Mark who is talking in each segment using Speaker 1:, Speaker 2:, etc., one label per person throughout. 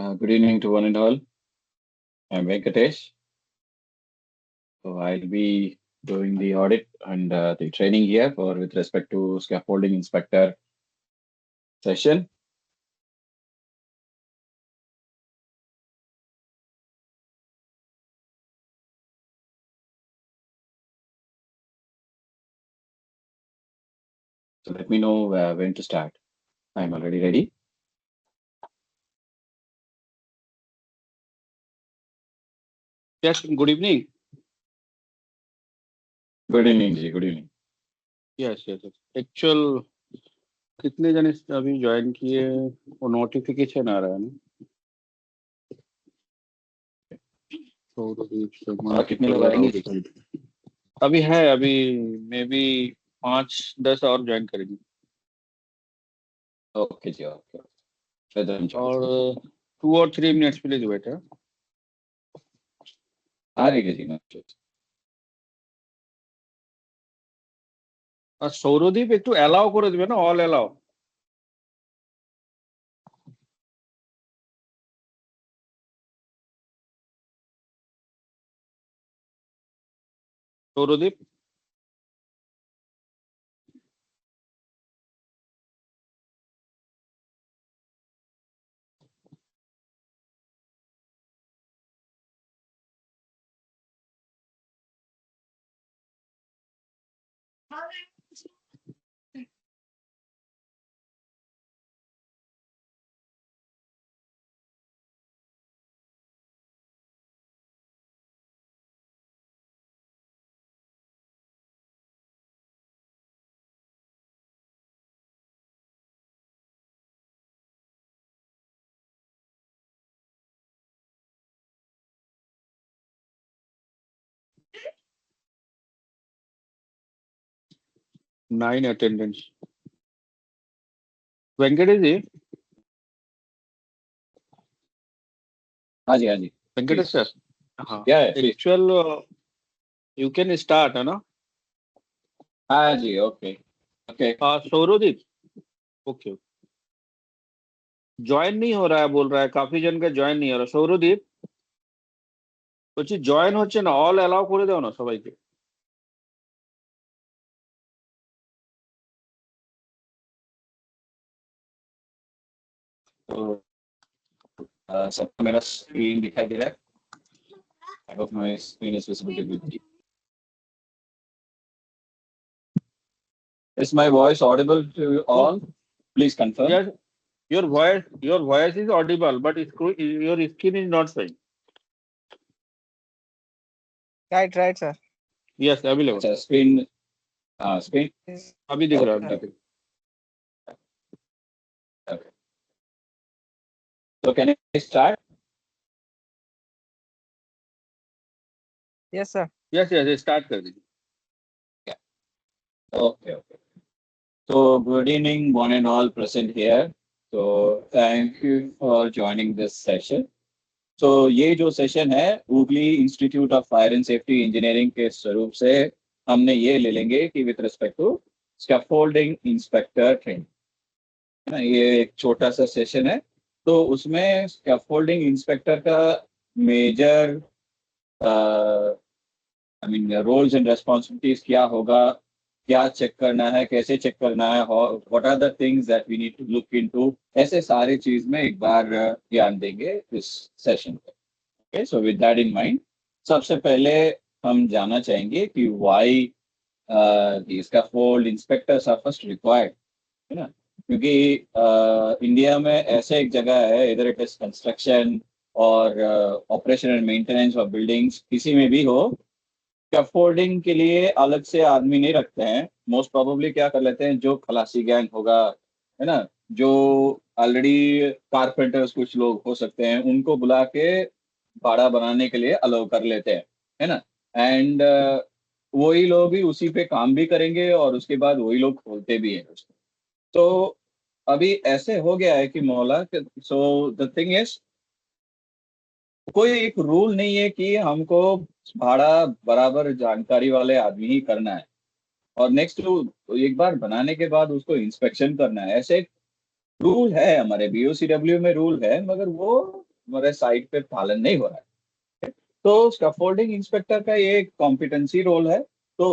Speaker 1: Good evening to one and all. I'm Venkatesh. So I'll be doing the audit and the training here for with respect to scaffolding inspector session. So let me know when to start. I'm already ready.
Speaker 2: Yes, good evening.
Speaker 1: Good evening, ji. Good evening.
Speaker 2: Yes. Actual कितने जने अभी join किए वो notification आ रहा है ना तो
Speaker 1: कितने लोग आएंगे?
Speaker 2: अभी है अभी मे बी 5-10 और ज्वाइन करेंगे
Speaker 1: ओके जी, ओके।
Speaker 2: और 2 और 3 मिनट्स प्लीज वेट है
Speaker 1: आ रही जी।
Speaker 2: আর সৌরদীপ একটু অ্যালাউ করে দিবে না all allow Sourodeep nine attendance Venkatesh ji
Speaker 1: हाँ जी।
Speaker 2: वेंकटेश सर हाँ
Speaker 1: please.
Speaker 2: Actual you can start है ना
Speaker 1: हाँ जी, ओके।
Speaker 2: सौरदीप ओके ज्वाइन नहीं हो रहा है बोल रहा है काफी जन का ज्वाइन नहीं हो रहा सौरदीप বলছি জয়েন হচ্ছে না অল অ্যালাউ করে দাও না সবাইকে
Speaker 1: तो सबको मेरा स्क्रीन दिखाई दे रहा है? I hope my screen is visible to you. Is my voice audible to you all? Please confirm.
Speaker 2: Yes, your voice is audible, but your skin is not showing.
Speaker 3: Right, sir.
Speaker 2: Yes, available.
Speaker 1: अच्छा, screen
Speaker 2: अभी दिख रहा है
Speaker 1: Okay. So can I start?
Speaker 3: Yes, sir.
Speaker 2: Yes, start कर दीजिए.
Speaker 1: Okay. So good evening, one and all present here. So thank you for joining this session. So ये जो session है Hooghly institute of fire and safety engineering के स्वरूप से हमने ये ले लेंगे कि with respect to scaffolding inspector training, ये एक छोटा सा सेशन है. तो उसमें स्कैफोल्डिंग इंस्पेक्टर का मेजर रोल्स एंड रेस्पॉन्सिबिलिटीज क्या होगा, क्या चेक करना है, कैसे चेक करना है, what are the things that we need to look into, ऐसे सारे चीज में एक बार ध्यान देंगे इस सेशन पे. Okay, so with that in mind सबसे पहले हम जानना चाहेंगे कि why scaffold inspectors are first required, है ना. क्योंकि इंडिया में ऐसे एक जगह है, इधर इट इज कंस्ट्रक्शन और operation and maintenance of buildings, किसी में भी हो, स्कैफोल्डिंग के लिए अलग से आदमी नहीं रखते हैं. मोस्ट प्रोबेबली क्या कर लेते हैं, जो खलासी गैंग होगा, है ना, जो ऑलरेडी कारपेंटर्स कुछ लोग हो सकते हैं, उनको बुला के भाड़ा बनाने के लिए अलाउ कर लेते हैं, है ना. एंड वही लोग ही उसी पे काम भी करेंगे और उसके बाद वही लोग खोलते भी हैं उसको. तो अभी ऐसे हो गया है कि मौला, सो द थिंग इज, कोई एक रूल नहीं है कि हमको भाड़ा बराबर जानकारी वाले आदमी ही करना है और नेक्स्ट एक बार बनाने के बाद उसको इंस्पेक्शन करना है. ऐसे रूल है, हमारे बीओसीडब्ल्यू में रूल है, मगर वो तुम्हारे साइट पे पालन नहीं हो रहा है। तो स्कैफोल्डिंग इंस्पेक्टर का ये एक कॉम्पिटेंसी रोल है। तो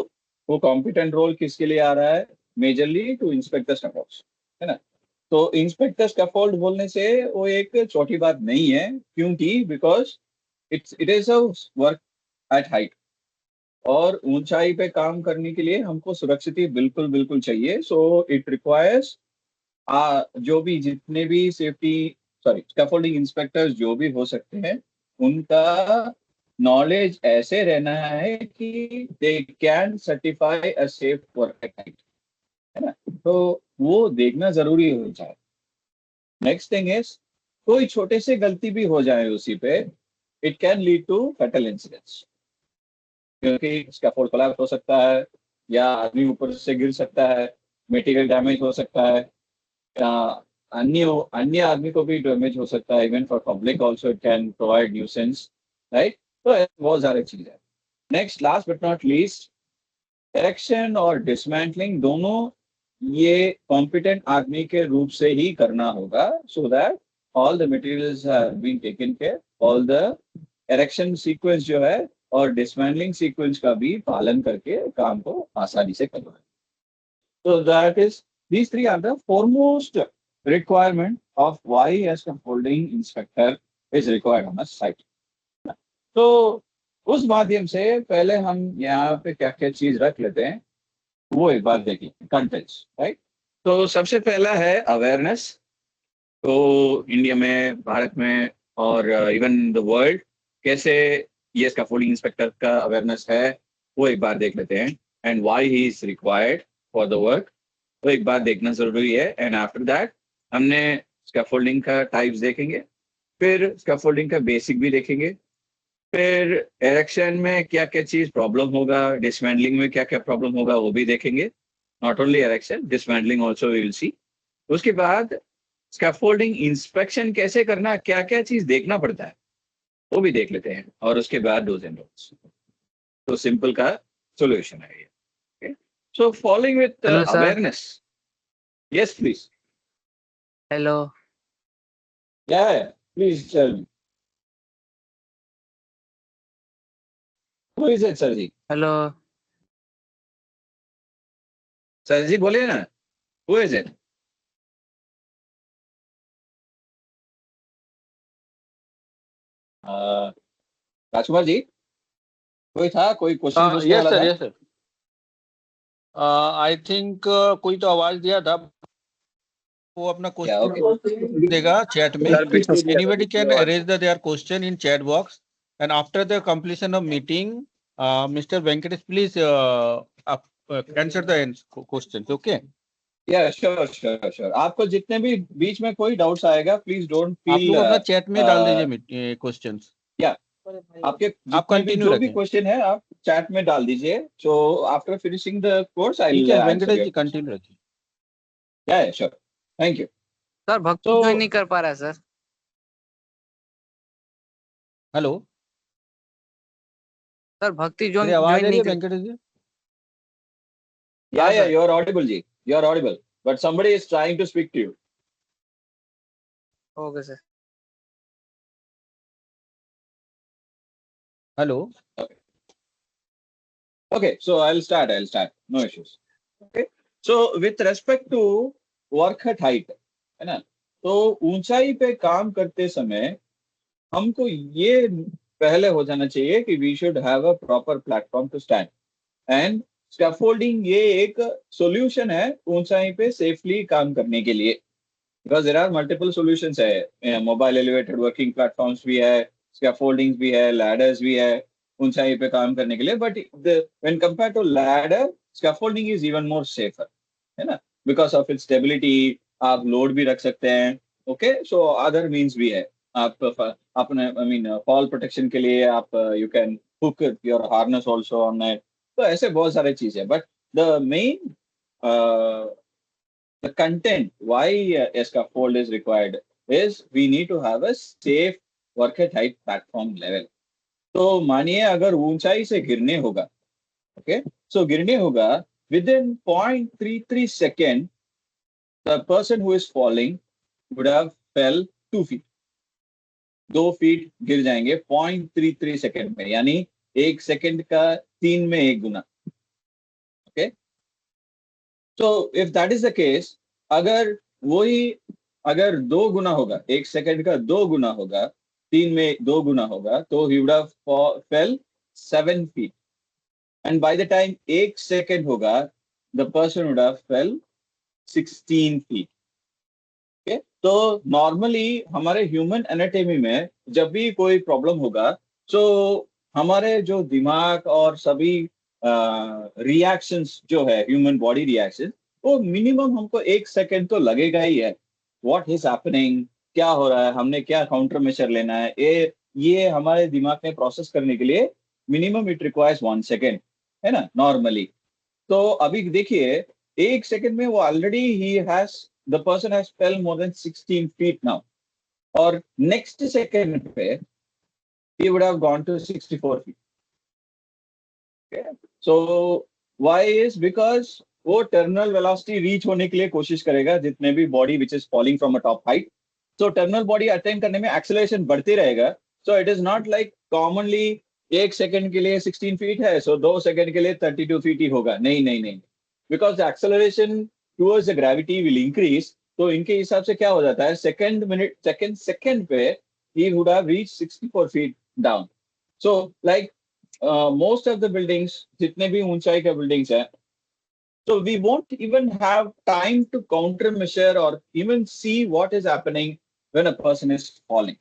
Speaker 1: वो कॉम्पिटेंट रोल किसके लिए आ रहा है? Majorly to inspect the scaffolds, है ना। तो इंस्पेक्टर स्कैफोल्ड बोलने से वो एक छोटी बात नहीं है, क्योंकि because it is a work at height, और ऊंचाई पे काम करने के लिए हमको सुरक्षित बिल्कुल बिल्कुल चाहिए। सो इट रिक्वायर्स जो भी जितने भी सेफ्टी सॉरी स्कैफोल्डिंग इंस्पेक्टर्स जो भी हो सकते हैं, उनका नॉलेज ऐसे रहना है कि they can certify a safe work at height, है ना। तो वो देखना जरूरी हो जाए। नेक्स्ट थिंग इज, कोई छोटे से गलती भी हो जाए उसी पे, it can lead to fatal incidents, क्योंकि स्कैफोल्ड कोलैप्स हो सकता है, या आदमी ऊपर से गिर सकता है, मटेरियल डैमेज हो सकता है, या अन्य अन्य आदमी को भी डैमेज हो सकता है। Even for public also it can provide nuisance, right. तो ऐसे बहुत सारी चीजें हैं। Next, last but not least, erection और डिसमेंटलिंग दोनों ये कॉम्पिटेंट आदमी के रूप से ही करना होगा, so that all the materials have been taken care, all the erection sequence जो है और डिसमेंटलिंग सीक्वेंस का भी पालन करके काम को आसानी से करवाए। So that is, these three are the foremost requirement of why a scaffolding inspector is required on a site. तो उस माध्यम से पहले हम यहाँ पे क्या क्या चीज रख लेते हैं वो एक बार देखिए, कंटेंट्स, राइट। तो सबसे पहला है अवेयरनेस। तो इंडिया में, भारत में और इवन द वर्ल्ड, कैसे ये स्कैफोल्डिंग इंस्पेक्टर का अवेयरनेस है वो एक बार देख लेते हैं। And why he is required for the work, वो एक बार देखना जरूरी है। एंड आफ्टर दैट हमने स्कैफोल्डिंग का टाइप्स देखेंगे, फिर स्कैफोल्डिंग का बेसिक भी देखेंगे, फिर एरेक्शन में क्या क्या चीज प्रॉब्लम होगा, डिसमेंटलिंग में क्या क्या प्रॉब्लम होगा वो भी देखेंगे। Not only erection, dismantling also we will see. उसके बाद स्कैफोल्डिंग इंस्पेक्शन कैसे करना, क्या क्या चीज देखना पड़ता है वो भी देख लेते हैं, और उसके बाद डूज एंड डोंट्स। तो सिंपल का सोल्यूशन है ये। So following with
Speaker 3: hello sir.
Speaker 1: Awareness. Yes please.
Speaker 3: Hello.
Speaker 1: Yeah, please tell me. Who is it, sir ji?
Speaker 3: Hello.
Speaker 1: Sir ji बोलिए ना, who is it? Rajkumar ji, कोई था, कोई क्वेश्चन पूछने
Speaker 2: यस
Speaker 1: वाला
Speaker 2: सर,
Speaker 1: था?
Speaker 2: Yes sir. आई थिंक कोई तो आवाज दिया था, वो अपना
Speaker 1: क्या? ओके
Speaker 2: क्वेश्चन देगा चैट में।
Speaker 1: सर, पीछे
Speaker 2: एनीबडी कैन
Speaker 1: आवाज।
Speaker 2: Raise their question in chat box, and after the completion of meeting mister Venkatesh please answer the question. Okay,
Speaker 1: yeah sure sure sure, आपको जितने भी बीच में कोई डाउट्स आएगा, प्लीज डोंट
Speaker 2: आप
Speaker 1: फील,
Speaker 2: लोग अपना चैट में डाल दीजिए क्वेश्चंस।
Speaker 1: या आपके
Speaker 2: आप
Speaker 1: जितने भी
Speaker 2: कंटिन्यू
Speaker 1: जो भी
Speaker 2: रखें,
Speaker 1: क्वेश्चन है आप चैट में डाल दीजिए। So after finishing the course I
Speaker 2: ठीक
Speaker 1: विल
Speaker 2: है
Speaker 1: आंसर
Speaker 2: वेंकटेश
Speaker 1: योर
Speaker 2: जी,
Speaker 1: क्वेश्चन।
Speaker 2: कंटिन्यू रखिए।
Speaker 1: Yeah sure, thank you.
Speaker 3: Sir भक्ति
Speaker 1: सो
Speaker 3: ज्वाइन नहीं कर पा रहा है सर।
Speaker 2: हेलो,
Speaker 3: सर भक्ति
Speaker 2: मेरी
Speaker 3: ज्वाइन
Speaker 2: आवाज
Speaker 3: ज्वाइन
Speaker 2: आ रही
Speaker 3: नहीं
Speaker 2: है
Speaker 3: कर।
Speaker 2: वेंकटेश जी?
Speaker 1: या
Speaker 3: हाँ सर।
Speaker 1: यू आर ऑडिबल जी, you are audible, but somebody is trying to speak to you.
Speaker 3: Okay sir.
Speaker 2: Hello.
Speaker 1: Okay, so I'll start. I'll start. No issues. Okay. So with respect to work at height, है ना, तो ऊंचाई पे काम करते समय हमको ये पहले हो जाना चाहिए कि we should have a proper platform to stand. And scaffolding ये एक सॉल्यूशन है ऊंचाई पे सेफली काम करने के लिए, because there are multiple solutions है। मोबाइल एलिवेटेड वर्किंग प्लेटफॉर्म्स भी है, स्कैफोल्डिंग्स भी है, लैडर्स भी है ऊंचाई पे काम करने के लिए। But when compare to ladder, scaffolding is even more safer, है ना, बिकॉज ऑफ इट्स स्टेबिलिटी। आप लोड भी रख सकते हैं। ओके, सो अदर मीन्स भी है। आप अपने आई मीन फॉल प्रोटेक्शन के लिए आप you can hook your harness also on it. तो ऐसे बहुत सारे चीजें, but the main the content why a scaffold is required is we need to have a safe work at height platform level. तो मानिए अगर ऊंचाई से गिरने होगा, ओके, सो गिरने होगा, within 0.33 second the person who is falling would have fell 2 feet, 2 feet गिर जाएंगे 0.33 सेकेंड में, यानी 1 सेकेंड का 3 में 1 गुना। ओके, तो if that is the case, अगर वही अगर 2 गुना होगा, 1 सेकेंड का 2 गुना होगा, 3 में 2 गुना होगा, तो he would have fell 7 feet, and by the time 1 second होगा, the person would have fell 16 feet. Okay, तो नॉर्मली हमारे ह्यूमन एनाटॉमी में जब भी कोई प्रॉब्लम होगा, तो हमारे जो दिमाग और सभी रिएक्शंस जो है, ह्यूमन बॉडी रिएक्शन, वो मिनिमम हमको 1 सेकेंड तो लगेगा ही है। व्हाट इज हैपनिंग, क्या हो रहा है, हमने क्या काउंटर मेजर लेना है, ये हमारे दिमाग में प्रोसेस करने के लिए मिनिमम इट रिक्वायर्स 1 सेकेंड, है ना, नॉर्मली। तो अभी देखिए 1 सेकेंड में वो already he has the person has fail more than 16 feet now, और नेक्स्ट सेकेंड पे he would have gone to 64 feet. Okay? So why is because वो टर्मिनल वेलोसिटी रीच होने के लिए कोशिश करेगा, जितने भी body which is falling from a top height, तो टर्मिनल बॉडी अटेंड करने में एक्सेलरेशन बढ़ते रहेगा। सो it is not like commonly 1 second के लिए 16 फीट है, सो 2 सेकेंड के लिए 32 फीट ही होगा। नहीं नहीं नहीं, because the acceleration towards the gravity will increase. तो इनके हिसाब से क्या हो जाता है, सेकेंड पे he would have reached 64 feet down. So like most of the buildings, जितने भी ऊंचाई के buildings हैं, so we won't even have time to counter measure or even see what is happening when a person is falling.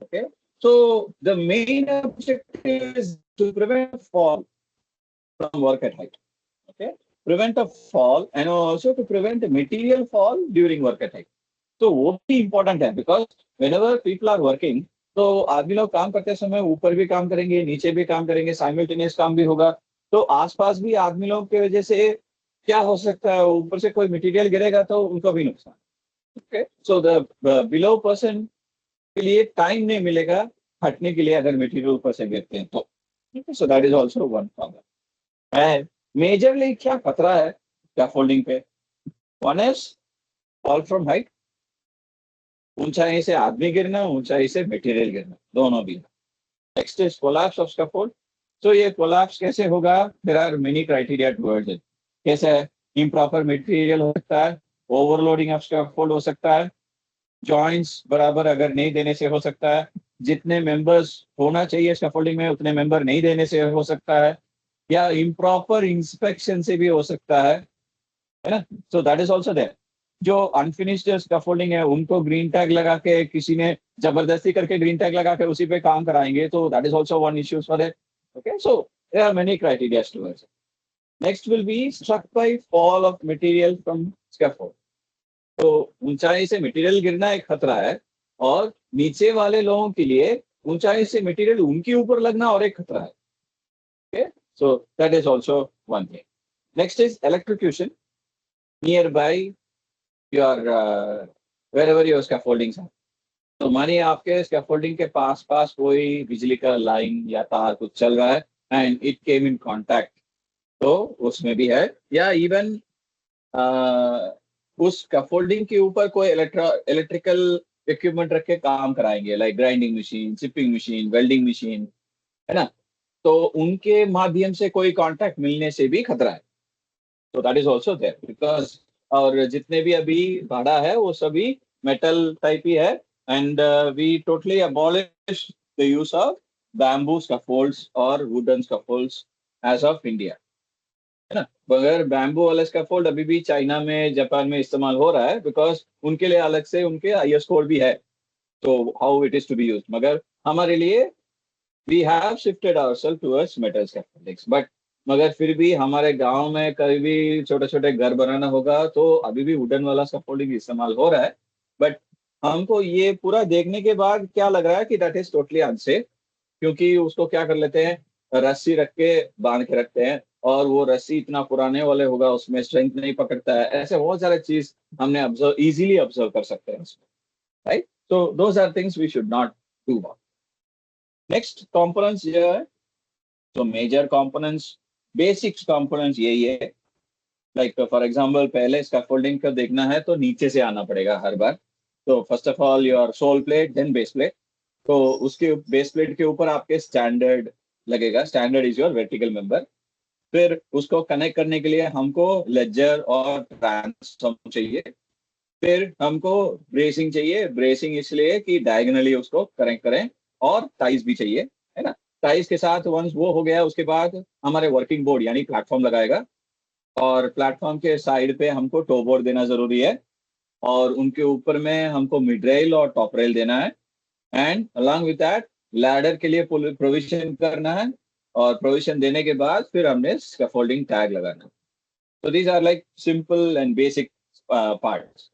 Speaker 1: Okay, so the main objective is to prevent a fall from work at height. Okay, prevent a fall and also to prevent a material fall during work at height. तो वो भी important है, because whenever people are working, तो आदमी लोग काम करते समय ऊपर भी काम करेंगे, नीचे भी काम करेंगे, साइमल्टेनियस काम भी होगा। तो आसपास भी आदमी लोग की वजह से क्या हो सकता है, ऊपर से कोई मटेरियल गिरेगा तो उनको भी नुकसान। Okay, so the below person के लिए टाइम नहीं मिलेगा हटने के लिए अगर मटेरियल ऊपर से गिरते हैं तो। सो that is also one problem. And majorly क्या खतरा है स्कैफोल्डिंग पे, one is fall from height, ऊंचाई से आदमी गिरना, ऊंचाई से मटेरियल गिरना, दोनों भी। Next is collapse of scaffold. तो ये कोलैप्स कैसे होगा, there are many criteria towards it. कैसे है, इम्प्रॉपर मटेरियल हो सकता है, ओवरलोडिंग ऑफ स्कैफोल्ड हो सकता है, जॉइंट्स बराबर अगर नहीं देने से हो सकता है, जितने मेंबर्स होना चाहिए स्कैफोल्डिंग में उतने मेंबर नहीं देने से हो सकता है, या इम्प्रॉपर इंस्पेक्शन से भी हो सकता है ना। So that is also there. जो अनफिनिश्ड स्कैफोल्डिंग है उनको ग्रीन टैग लगा के, किसी ने जबरदस्ती करके ग्रीन टैग लगा के उसी पे काम कराएंगे, तो that is also one issues for it. Okay, so there are many criteria towards it. Next will be struck by fall of material from scaffold. तो ऊंचाई से मटेरियल गिरना एक खतरा है, और नीचे वाले लोगों के लिए ऊंचाई से मटेरियल उनके ऊपर लगना और एक खतरा है। Okay, so that is also one thing. Next is electrocution near by your wherever your scaffoldings are। तो मानिए आपके स्कैफोल्डिंग के पास कोई बिजली का लाइन या तार कुछ चल रहा है and it came in contact, तो उसमें भी है। या इवन उस स्कैफोल्डिंग के ऊपर कोई इलेक्ट्रिकल इक्विपमेंट रख के काम कराएंगे, like grinding machine, chipping machine, welding machine, है ना, तो उनके माध्यम से कोई कांटेक्ट मिलने से भी खतरा है। तो that is also there, because और जितने भी अभी भाड़ा है वो सभी मेटल टाइप ही है, and we totally abolish the use of bamboo scaffolds और wooden scaffolds age of India, है ना। मगर बैम्बू वाला स्कैफोल्ड अभी भी चाइना में, जापान में इस्तेमाल हो रहा है, बिकॉज उनके लिए अलग से उनके IS कोड भी है, तो how it is to be used. मगर हमारे लिए we have shifted ourselves towards metal scaffoldings, but मगर फिर भी हमारे गांव में कहीं भी छोटे छोटे घर बनाना होगा तो अभी भी वुडन वाला स्कैफोल्डिंग इस्तेमाल हो रहा है। बट हमको ये पूरा देखने के बाद क्या लग रहा है कि दैट इज टोटली अनसेफ, क्योंकि उसको क्या कर लेते हैं, रस्सी रख के बांध के रखते हैं, और वो रस्सी इतना पुराने वाले होगा, उसमें स्ट्रेंथ नहीं पकड़ता है, ऐसे बहुत सारे चीज हमने इजीली ऑब्जर्व कर सकते हैं उसमें, राइट। तो those are things we should not do. Next components जो है, तो मेजर कंपोनेंट्स, बेसिक्स कंपोनेंट्स यही है। लाइक फॉर एग्जांपल पहले स्कैफोल्डिंग का देखना है तो नीचे से आना पड़ेगा हर बार। तो first of all your sole plate, then base plate. तो उसके बेस प्लेट के ऊपर आपके स्टैंडर्ड लगेगा, standard is your vertical member. फिर उसको कनेक्ट करने के लिए हमको लेजर और ट्रांसफॉर्म चाहिए। फिर हमको ब्रेसिंग चाहिए, ब्रेसिंग इसलिए कि डायगनली उसको कनेक्ट करें, और टाइज भी चाहिए, है ना। टाइज के साथ वंस वो हो गया, उसके बाद हमारे वर्किंग बोर्ड यानी प्लेटफॉर्म लगाएगा, और प्लेटफॉर्म के साइड पे हमको टो बोर्ड देना जरूरी है, और उनके ऊपर में हमको मिड रेल और टॉप रेल देना है, and along with that ladder के लिए प्रोविजन करना है, और प्रोविजन देने के बाद फिर हमने स्कैफोल्डिंग टैग लगाना है। So these are like simple and basic parts.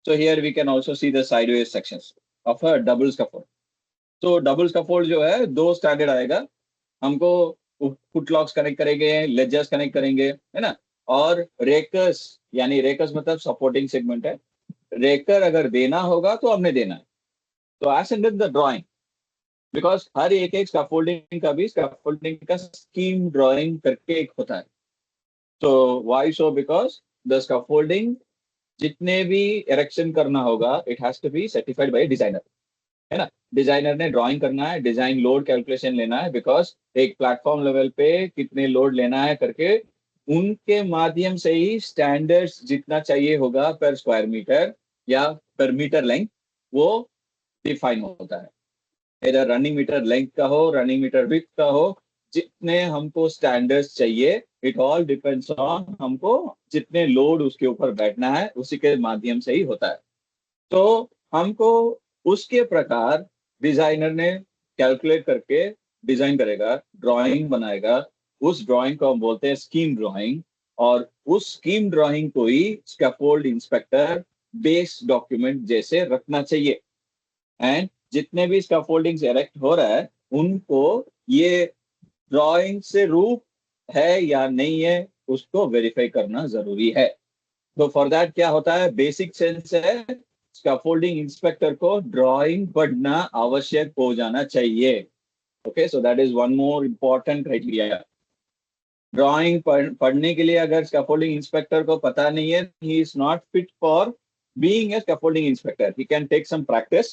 Speaker 1: So here we can also see the sideways sections of a double scaffold. तो डबल स्कैफोल्ड जो है 2 स्टैंडर्ड आएगा, हमको फुट लॉक्स कनेक्ट करेंगे, लेजर्स कनेक्ट करेंगे, है ना, और रेकर्स, यानी रेकर्स मतलब सपोर्टिंग सेगमेंट है, रेकर अगर देना होगा तो हमने देना है। तो as in the drawing, because हर एक एक स्कैफोल्डिंग का भी स्कैफोल्डिंग का स्कीम ड्राइंग करके एक होता है। तो why so, because the scaffolding जितने भी इरेक्शन करना होगा, it has to be certified by designer, है ना। डिजाइनर ने ड्राइंग करना है, डिजाइन लोड कैलकुलेशन लेना है, बिकॉज एक प्लेटफॉर्म लेवल पे कितने लोड लेना है करके उनके माध्यम से ही स्टैंडर्ड्स जितना चाहिए होगा पर स्क्वायर मीटर या पर मीटर लेंथ, वो डिफाइन होता है। इधर रनिंग मीटर लेंथ का हो, रनिंग मीटर विड्थ का हो, जितने हमको स्टैंडर्ड्स चाहिए, इट ऑल डिपेंड्स ऑन हमको जितने लोड उसके ऊपर बैठना है, उसी के माध्यम से ही होता है। तो हमको उसके प्रकार डिजाइनर ने कैलकुलेट करके डिजाइन करेगा, ड्राइंग बनाएगा, उस ड्राइंग को हम बोलते हैं स्कीम ड्राइंग, और उस स्कीम ड्राइंग को ही स्कैफोल्ड इंस्पेक्टर बेस डॉक्यूमेंट जैसे रखना चाहिए। एंड जितने भी स्कैफोल्डिंग्स इरेक्ट हो रहा है, उनको ये ड्राइंग से रूप है या नहीं है, उसको वेरीफाई करना जरूरी है। तो फॉर दैट क्या होता है, बेसिक सेंस है, स्कैफोल्डिंग इंस्पेक्टर को ड्राइंग पढ़ना आवश्यक हो जाना चाहिए। Okay, so that is one more important criteria. Drawing पढ़ने के लिए अगर स्कैफोल्डिंग इंस्पेक्टर को पता नहीं है, he is not fit for being a scaffolding inspector. He can take some practice,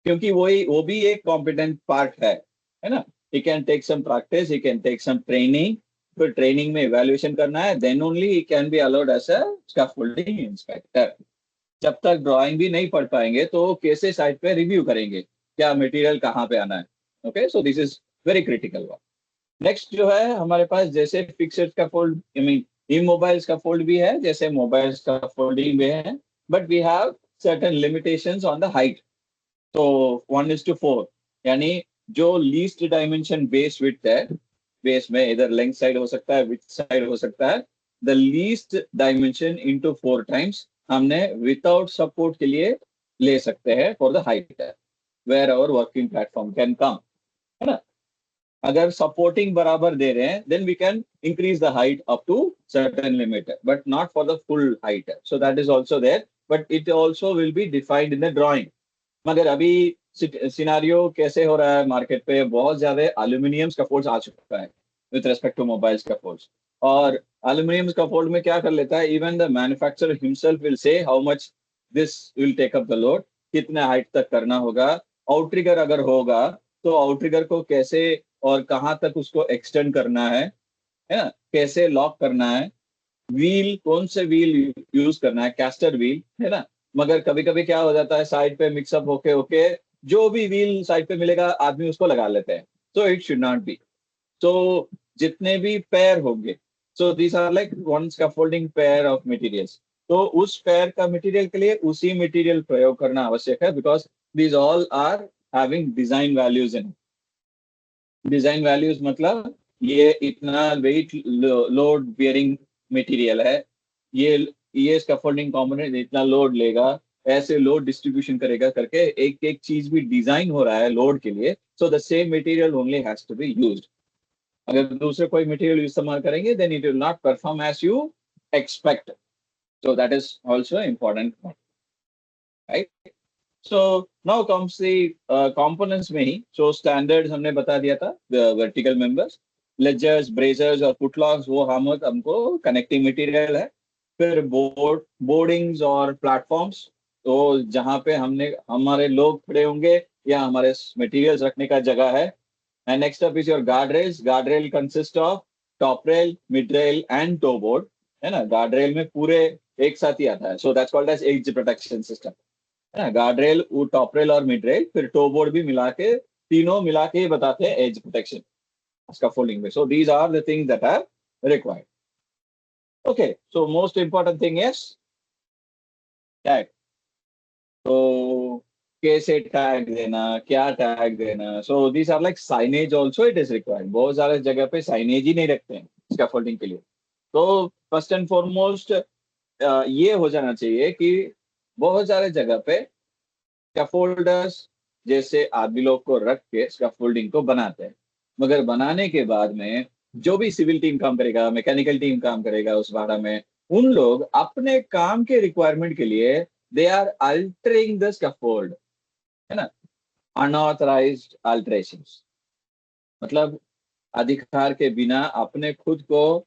Speaker 1: क्योंकि वो भी एक कॉम्पिटेंट पार्ट है ना। He can take some practice, he can take some training, फिर ट्रेनिंग में इवैल्यूएशन करना है, then only he can be allowed as a scaffolding inspector. जब तक ड्राइंग भी नहीं पढ़ पाएंगे तो कैसे साइट पे रिव्यू करेंगे, क्या मटेरियल कहाँ पे आना है। Okay, so this is very critical one. Next जो है हमारे पास, जैसे fixed scaffold, I mean immobile scaffold भी है, जैसे मोबाइल स्कैफोल्डिंग भी है, but we have certain limitations on the height. तो 1:4, यानी जो लीस्ट डायमेंशन बेस विड्थ है, बेस में इधर लेंथ साइड हो सकता है, विड्थ साइड हो सकता है, the least dimension into 4 times हमने विदाउट सपोर्ट के लिए ले सकते हैं for the height, where our working platform can come, है ना। अगर सपोर्टिंग बराबर दे रहे हैं, then we can increase the height up to certain limit, but not for the full height. So that is also there, but it also will be defined in the drawing. मगर अभी scenario कैसे हो रहा है, market पे बहुत ज्यादा aluminium scaffolds आ चुका है with respect to mobile scaffolds. और एल्यूमिनियम स्कैफोल्ड में क्या कर लेता है, even the manufacturer himself will say how much this will take up the load, कितने हाइट तक करना होगा। आउटरिगर अगर होगा तो आउटरिगर को कैसे और कहाँ तक उसको एक्सटेंड करना है ना, कैसे लॉक करना है, व्हील कौन से व्हील यूज करना है, कैस्टर व्हील, है ना। मगर कभी कभी क्या हो जाता है, साइड पे मिक्सअप होके होके जो भी व्हील साइड पे मिलेगा आदमी उसको लगा लेते हैं। So it should not be. तो जितने भी पेयर होंगे, so these are like one scaffolding pair of materials, तो उस पेयर का मटेरियल के लिए उसी मटेरियल प्रयोग करना आवश्यक है, because these all are having design values in. Design values मतलब ये इतना वेट लोड बियरिंग मटेरियल है, ये स्कैफोल्डिंग कंपोनेंट इतना लोड लेगा, ऐसे लोड डिस्ट्रीब्यूशन करेगा करके एक एक चीज भी डिजाइन हो रहा है लोड के लिए। So the same material only has to be used. अगर दूसरे कोई मटेरियल इस्तेमाल करेंगे, then it will not perform as you expect. So that is also important, right. So now comes the components में ही, सो स्टैंडर्ड्स हमने बता दिया था, वर्टिकल मेंबर्स, लेजर्स, ब्रेजर्स और फुटलॉक्स, वो हमको कनेक्टिंग मटेरियल है। फिर बोर्डिंग्स और प्लेटफॉर्म्स, तो जहाँ पे हमने हमारे लोग खड़े होंगे या हमारे मटेरियल्स रखने का जगह है. And next up is your guard rails. Guard rail consist of top rail, mid rail and toe board, है ना. गार्ड रेल में पूरे एक साथ ही आता है, so that's called as edge protection system, है ना. गार्ड रेल, टॉप रेल और मिड रेल, फिर टो बोर्ड भी मिला के, तीनों मिला के ही बताते हैं एज प्रोटेक्शन scaffolding में. So these are the things that are required. Okay, so most important thing is tag. तो कैसे टैग देना, क्या टैग देना, so these are like signage also it is required. बहुत सारे जगह पे साइनेज ही नहीं रखते हैं scaffolding के लिए. तो फर्स्ट एंड फॉरमोस्ट ये हो जाना चाहिए कि बहुत सारे जगह पे स्कैफोल्डर्स जैसे आदमी लोग को रख के स्कैफोल्डिंग को बनाते हैं, मगर बनाने के बाद में जो भी सिविल टीम काम करेगा, मैकेनिकल टीम काम करेगा उस भाड़ा में, उन लोग अपने काम के रिक्वायरमेंट के लिए they are altering the scaffold, है ना. अनऑथराइज्ड अल्टरेशंस मतलब अधिकार के बिना अपने खुद को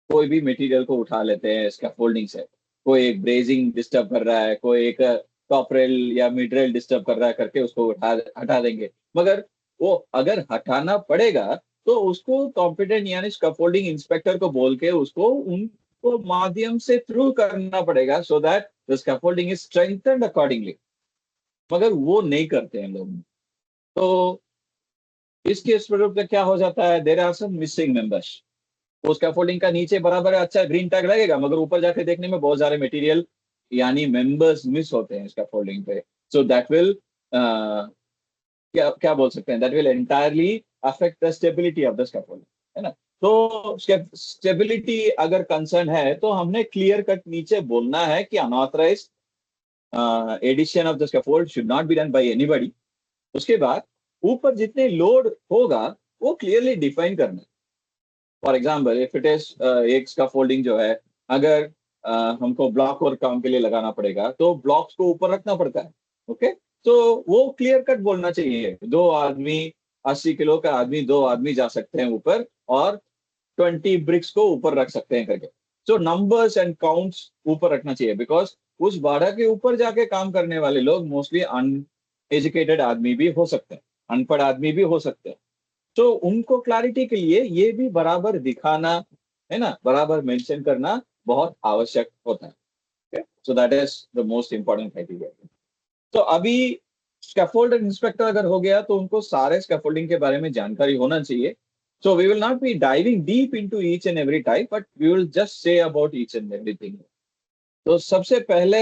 Speaker 1: कोई भी मटेरियल को उठा लेते हैं स्कैफोल्डिंग से. कोई एक ब्रेजिंग डिस्टर्ब कर रहा है, कोई एक टॉप रेल या मिड रेल डिस्टर्ब कर रहा है करके उसको हटा देंगे, मगर वो अगर हटाना पड़ेगा तो उसको कॉम्पिटेंट यानी स्कैफोल्डिंग इंस्पेक्टर को बोल के उसको उनको माध्यम से थ्रू करना पड़ेगा, so that the scaffolding is strengthened accordingly. मगर वो नहीं करते हैं लोग. तो इसके स्वरूप में क्या हो जाता है, there are some missing members. वो स्कैफोल्डिंग का नीचे बराबर अच्छा ग्रीन टैग लगेगा, मगर ऊपर जाके देखने में बहुत सारे मटेरियल यानी मेंबर्स मिस होते हैं स्कैफोल्डिंग पे. सो दैट विल क्या क्या बोल सकते हैं, that will entirely affect the stability of the scaffolding, है ना. तो स्टेबिलिटी अगर कंसर्न है तो हमने क्लियर कट नीचे बोलना है कि unauthorised addition of the scaffold should not be done by anybody. उसके बाद ऊपर जितने लोड होगा वो क्लियरली डिफाइन करना. For example if it is एक स्कैफोल्डिंग जो है, अगर हमको ब्लॉक वर्क काम के लिए लगाना पड़ेगा तो ब्लॉक्स को ऊपर रखना पड़ता है. ओके, तो वो क्लियर कट बोलना चाहिए. 2 आदमी, 80 किलो का आदमी, 2 आदमी जा सकते हैं ऊपर और 20 ब्रिक्स को ऊपर रख सकते हैं करके. सो नंबर्स एंड काउंट्स ऊपर रखना चाहिए, बिकॉज उस बाड़ा के ऊपर जाके काम करने वाले लोग मोस्टली अनएजुकेटेड आदमी भी हो सकते हैं, अनपढ़ आदमी भी हो सकते हैं. तो उनको क्लैरिटी के लिए ये भी बराबर दिखाना, है ना, बराबर मेंशन करना बहुत आवश्यक होता है. So that is the most important criteria. तो अभी स्कैफोल्डर इंस्पेक्टर अगर हो गया तो उनको सारे स्कैफोल्डिंग के बारे में जानकारी होना चाहिए. So we will not be diving deep into each and every type, but we will just say about each and everything. तो सबसे पहले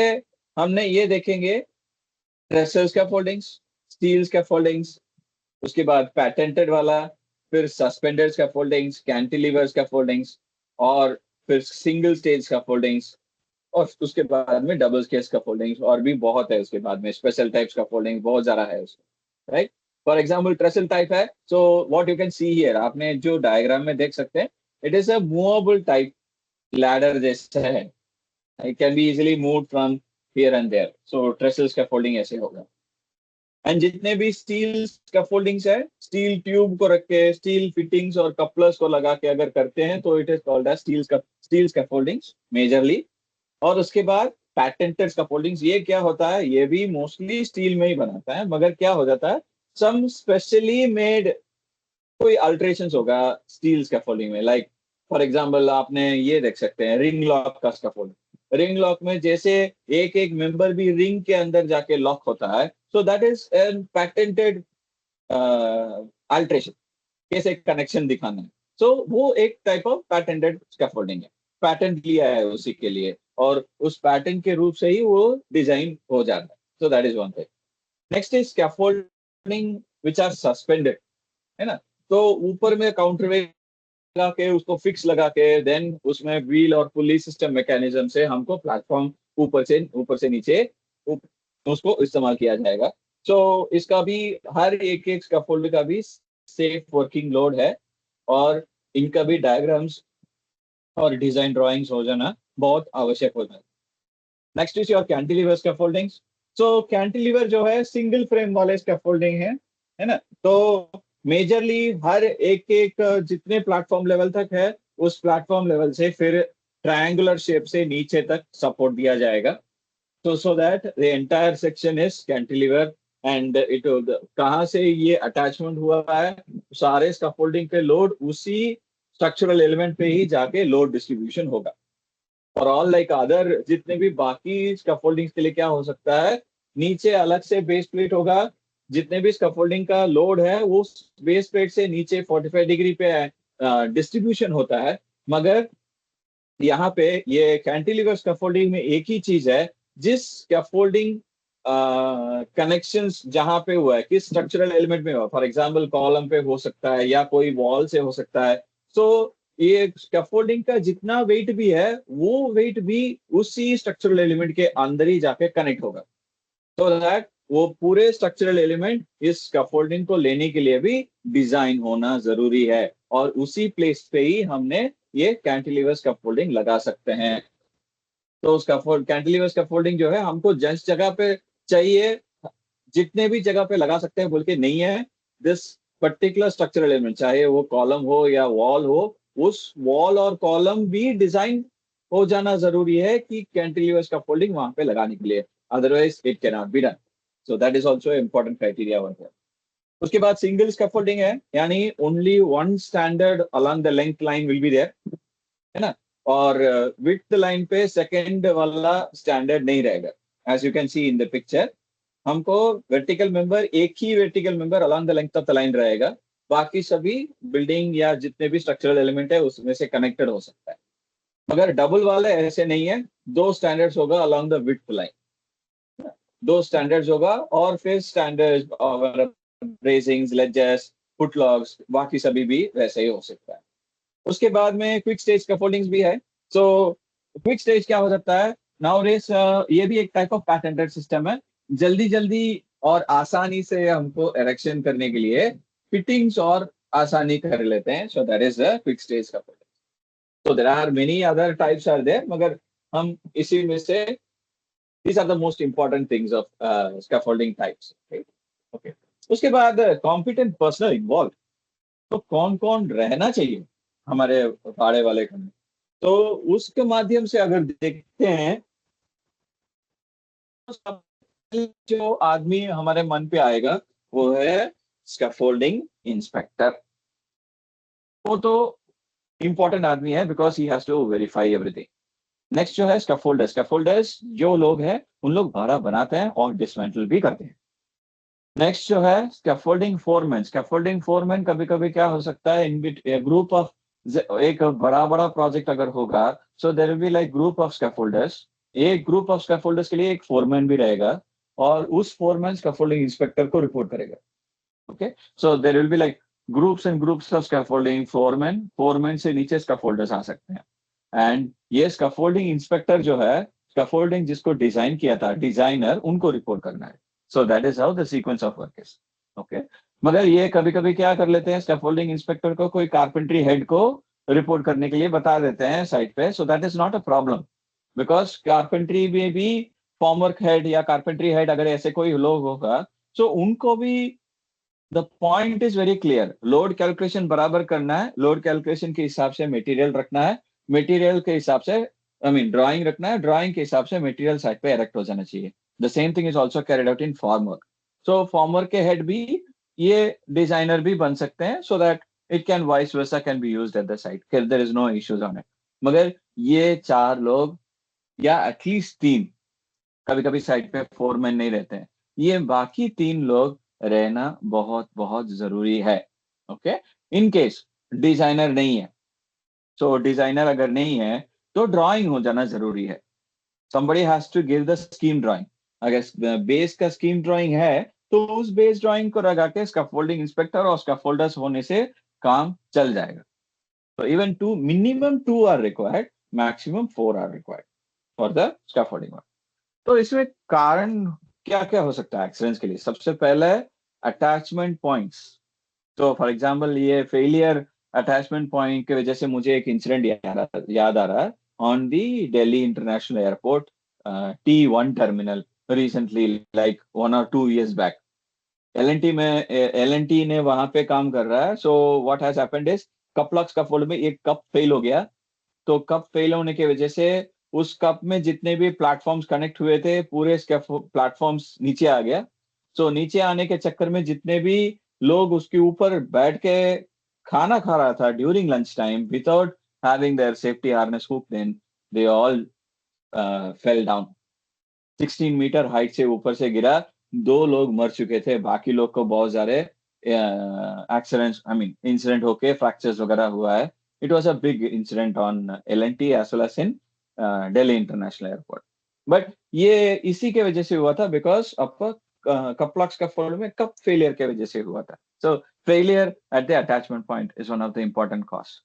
Speaker 1: हमने ये देखेंगे ट्रेसल स्कैफोल्डिंग्स, स्टील स्कैफोल्डिंग्स, उसके बाद पैटेंटेड वाला, फिर सस्पेंडेड स्कैफोल्डिंग्स, कैंटिलीवर स्कैफोल्डिंग्स, और फिर सिंगल स्टेज स्कैफोल्डिंग्स, और उसके बाद में डबल स्टेज स्कैफोल्डिंग्स, और भी बहुत है उसके बाद में स्पेशल टाइप स्कैफोल्डिंग बहुत ज्यादा है उसमें, right. For example trestle type है, so what you can see here, आपने जो डायग्राम में देख सकते हैं, it is a movable type ladder जैसा है. It can be easily moved from here and there. So trestle scaffolding ऐसे होगा. एंड जितने भी स्टील स्कैफोल्डिंग्स है, स्टील ट्यूब को रख के स्टील फिटिंग्स और कपलर्स को लगा के अगर करते हैं तो it is called as steel scaffoldings majorly. और उसके बाद पैटेंटेड स्कैफोल्डिंग्स, ये क्या होता है, ये भी मोस्टली स्टील में ही बनाता है, मगर क्या हो जाता है, सम स्पेशली मेड कोई अल्टरेशंस होगा स्टील स्कैफोल्डिंग में. लाइक फॉर एग्जांपल आपने ये देख सकते हैं रिंग लॉक का स्कैफोल्डिंग. रिंग लॉक में जैसे एक एक मेंबर भी रिंग के अंदर जाके लॉक होता है, so that is an patented alteration, कैसे कनेक्शन दिखाना है. सो वो एक टाइप ऑफ पैटेंटेड स्कैफोल्डिंग है, पैटेंट लिया है उसी के लिए, और उस पैटर्न के रूप से ही वो डिजाइन हो जाता है. So that is one thing. Next is scaffolding which are suspended, है ना. तो ऊपर में काउंटर वेट लगा के उसको फिक्स लगा के देन उसमें व्हील और पुली सिस्टम मैकेनिज्म से हमको प्लेटफॉर्म ऊपर से नीचे उसको इस्तेमाल किया जाएगा. सो इसका भी हर एक एक स्कैफोल्ड का भी सेफ वर्किंग लोड है, और इनका भी डायग्राम्स और डिजाइन ड्राइंग्स हो जाना बहुत आवश्यक होता है. Next is your cantilever स्कैफोल्डिंग्स. So cantilever जो है सिंगल फ्रेम वाले स्कैफोल्डिंग है ना. तो मेजरली हर एक एक जितने प्लेटफॉर्म लेवल तक है उस प्लेटफॉर्म लेवल से फिर ट्रायंगुलर शेप से नीचे तक सपोर्ट दिया जाएगा. सो that the entire section is cantilever and it कहाँ से ये अटैचमेंट हुआ है, सारे स्कैफोल्डिंग पे लोड उसी स्ट्रक्चरल एलिमेंट पे ही जाके लोड डिस्ट्रीब्यूशन होगा। और ऑल लाइक अदर जितने भी बाकी स्कैफोल्डिंग्स के लिए क्या हो सकता है, नीचे अलग से बेस प्लेट होगा, जितने भी स्कैफोल्डिंग का लोड है वो बेस प्लेट से नीचे 45 डिग्री पे डिस्ट्रीब्यूशन होता है। मगर यहाँ पे ये कैंटिलीवर स्कैफोल्डिंग में एक ही चीज है, जिस स्कैफोल्डिंग कनेक्शंस जहां पे हुआ है, किस स्ट्रक्चरल एलिमेंट में हुआ, फॉर एग्जांपल कॉलम पे हो सकता है या कोई वॉल से हो सकता है। सो ये स्कैफोल्डिंग का जितना वेट भी है वो वेट भी उसी स्ट्रक्चरल एलिमेंट के अंदर ही जाके कनेक्ट होगा, तो दैट वो पूरे स्ट्रक्चरल एलिमेंट इस स्कैफोल्डिंग को लेने के लिए भी डिजाइन होना जरूरी है। और उसी प्लेस पे ही हमने ये कैंटिलीवर स्कैफोल्डिंग लगा सकते हैं। तो उसका कैंटिलीवर स्कैफोल्डिंग जो है हमको जिस जगह पे चाहिए, जितने भी जगह पे लगा सकते हैं बोल के नहीं है। दिस पर्टिकुलर स्ट्रक्चरल एलिमेंट, चाहे वो कॉलम हो या वॉल हो, उस वॉल और कॉलम भी डिजाइन हो जाना जरूरी है कि कैंटिलीवर स्कैफोल्डिंग वहां पे लगाने के लिए, otherwise it can not be done. So that is also important criteria one है। उसके बाद सिंगल स्कैफोल्डिंग है, यानी only one standard along the length line will be there, है ना। और विड्थ लाइन पे सेकंड वाला स्टैंडर्ड नहीं रहेगा। As you can see in the picture, हमको वर्टिकल मेंबर, एक ही vertical member along the length of the line रहेगा, बाकी सभी बिल्डिंग या जितने भी स्ट्रक्चरल एलिमेंट है उसमें से कनेक्टेड हो सकता है। मगर डबल वाले ऐसे नहीं है, दो स्टैंडर्ड्स होगा अलोंग द विड्थ लाइन, दो स्टैंडर्ड्स होगा। और फिर स्टैंडर्ड और ब्रेसिंग्स, लेजेस, फुटलॉक्स, बाकी सभी भी वैसे ही हो सकता है। उसके बाद में क्विक स्टेज स्कैफोल्डिंग्स भी है। सो क्विक स्टेज क्या हो सकता है, नाउ रेस ये भी एक टाइप ऑफ पैटेंटेड सिस्टम है। जल्दी जल्दी और आसानी से हमको एरेक्शन करने के लिए फिटिंग्स और आसानी कर लेते हैं। So that is the quick stage scaffolding. So there are many other types are there, मगर हम इसी में से these are the most important things of scaffolding types, okay? Okay. उसके बाद कॉम्पिटेंट पर्सनल इन्वॉल्व, तो कौन कौन रहना चाहिए हमारे भाड़े वाले घर में, तो उसके माध्यम से अगर देखते हैं तो सबसे जो आदमी हमारे मन पे आएगा वो है स्कैफोल्डिंग इंस्पेक्टर। वो तो इंपॉर्टेंट आदमी है because he has to verify everything. Next जो है स्कैफोल्डर्स, स्कैफोल्डर्स जो लोग हैं उन लोग भाड़ा बनाते हैं और डिसमेंटल भी करते हैं। नेक्स्ट जो है स्कैफोल्डिंग फोरमैन, स्कैफोल्डिंग फोरमैन कभी कभी क्या हो सकता है, इन ग्रुप ऑफ, एक बड़ा बड़ा प्रोजेक्ट अगर होगा, so there will be like group of scaffolders. एक ग्रुप ऑफ स्कैफोल्डर्स के लिए एक फोरमैन भी रहेगा और उस फोरमैन स्कैफोल्डिंग इंस्पेक्टर को रिपोर्ट करेगा। Okay, so there will be like groups and groups of scaffolding foreman, foreman से नीचे स्कैफोल्डर्स आ सकते हैं। एंड ये स्कैफोल्डिंग इंस्पेक्टर जो है, स्कैफोल्डिंग जिसको डिजाइन किया था, डिजाइनर, उनको रिपोर्ट करना है। So that is how the sequence of work is. Okay, मगर ये कभी कभी क्या कर लेते हैं, स्कैफोल्डिंग इंस्पेक्टर को कोई कारपेंट्री हेड को रिपोर्ट करने के लिए बता देते हैं साइट पे। So that is not a problem, because carpentry में भी फॉर्मवर्क हेड या कारपेंट्री हेड अगर ऐसे कोई लोग होगा, सो उनको भी the point is very clear, load calculation बराबर करना है, लोड कैलकुलेशन के हिसाब से मटेरियल रखना है, मटेरियल के हिसाब से आई मीन ड्राइंग रखना है, ड्राइंग के हिसाब से मटेरियल साइड पे इरेक्ट हो जाना चाहिए। The same thing is also carried out in formwork. So formwork के हेड भी ये डिजाइनर भी बन सकते हैं, so that it can vice versa can be used at the site, there is no issues on it. मगर ये चार लोग या एटलीस्ट तीन, कभी कभी साइट पे फोरमैन नहीं रहते हैं, ये बाकी तीन लोग रहना बहुत बहुत जरूरी है। ओके, इन केस डिजाइनर नहीं है, सो डिजाइनर अगर नहीं है तो ड्राइंग हो जाना जरूरी है। somebody has to give the scheme drawing। अगर बेस का स्कीम ड्राइंग है तो उस बेस ड्राइंग को लगा के स्कैफोल्डिंग इंस्पेक्टर और स्कैफोल्डर्स होने से काम चल जाएगा। तो even two, minimum 2 are required, maximum 4 are required for the scaffolding work. तो इसमें कारण क्या क्या हो सकता है एक्सीडेंट्स के लिए, सबसे पहले है अटैचमेंट पॉइंट्स। तो फॉर एग्जांपल ये फेलियर अटैचमेंट पॉइंट की वजह से मुझे एक इंसिडेंट याद आ रहा है on the Delhi international airport T1 terminal recently, like 1 or 2 years back. L N T ने वहां पे काम कर रहा है। So what has happened is, cup lock scaffold में एक कप फेल हो गया। तो कप फेल होने की वजह से उस कप में जितने भी प्लेटफॉर्म्स कनेक्ट हुए थे, पूरे प्लेटफॉर्म्स नीचे आ गया। सो नीचे आने के चक्कर में जितने भी लोग उसके ऊपर बैठ के खाना खा रहा था during lunch time without having their safety harness hooked in, they all fell down. 16 metre height से ऊपर से गिरा, 2 लोग मर चुके थे, बाकी लोग को बहुत सारे एक्सीडेंट्स, आई मीन इंसिडेंट होके फ्रैक्चर्स वगैरह हुआ है। It was a big incident on LNT as well as in Delhi international airport. बट ये इसी के वजह से हुआ था बिकॉज ऑफ कपलॉक स्कैफोल्ड में कप फेलियर के वजह से हुआ था। So failure at the attachment point is one of the important cause.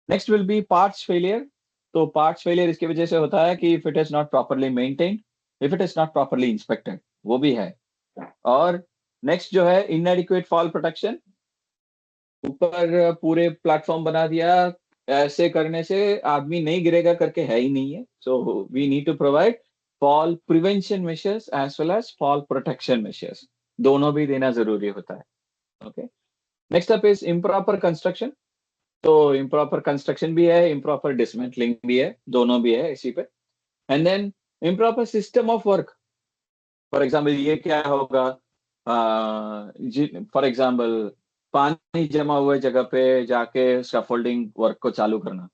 Speaker 1: Next will be parts failure. तो पार्ट्स फेलियर इसकी वजह से होता है कि if it is not properly maintained, if it is not properly inspected, वो भी है। और नेक्स्ट जो है इनएडिक्वेट फॉल प्रोटेक्शन। ऊपर पूरे प्लेटफॉर्म बना दिया, ऐसे करने से आदमी नहीं गिरेगा करके है ही नहीं है। So we need to provide fall prevention measures as well as fall protection measures, दोनों भी देना जरूरी होता है। Okay, next up is improper construction. तो इम्प्रॉपर कंस्ट्रक्शन भी है, इम्प्रॉपर डिसमेंटलिंग भी है, दोनों भी है इसी पे। And then improper system of work. For example ये क्या होगा, फॉर एग्जाम्पल पानी जमा हुए जगह पे जाके स्कैफोल्डिंग वर्क को चालू करना।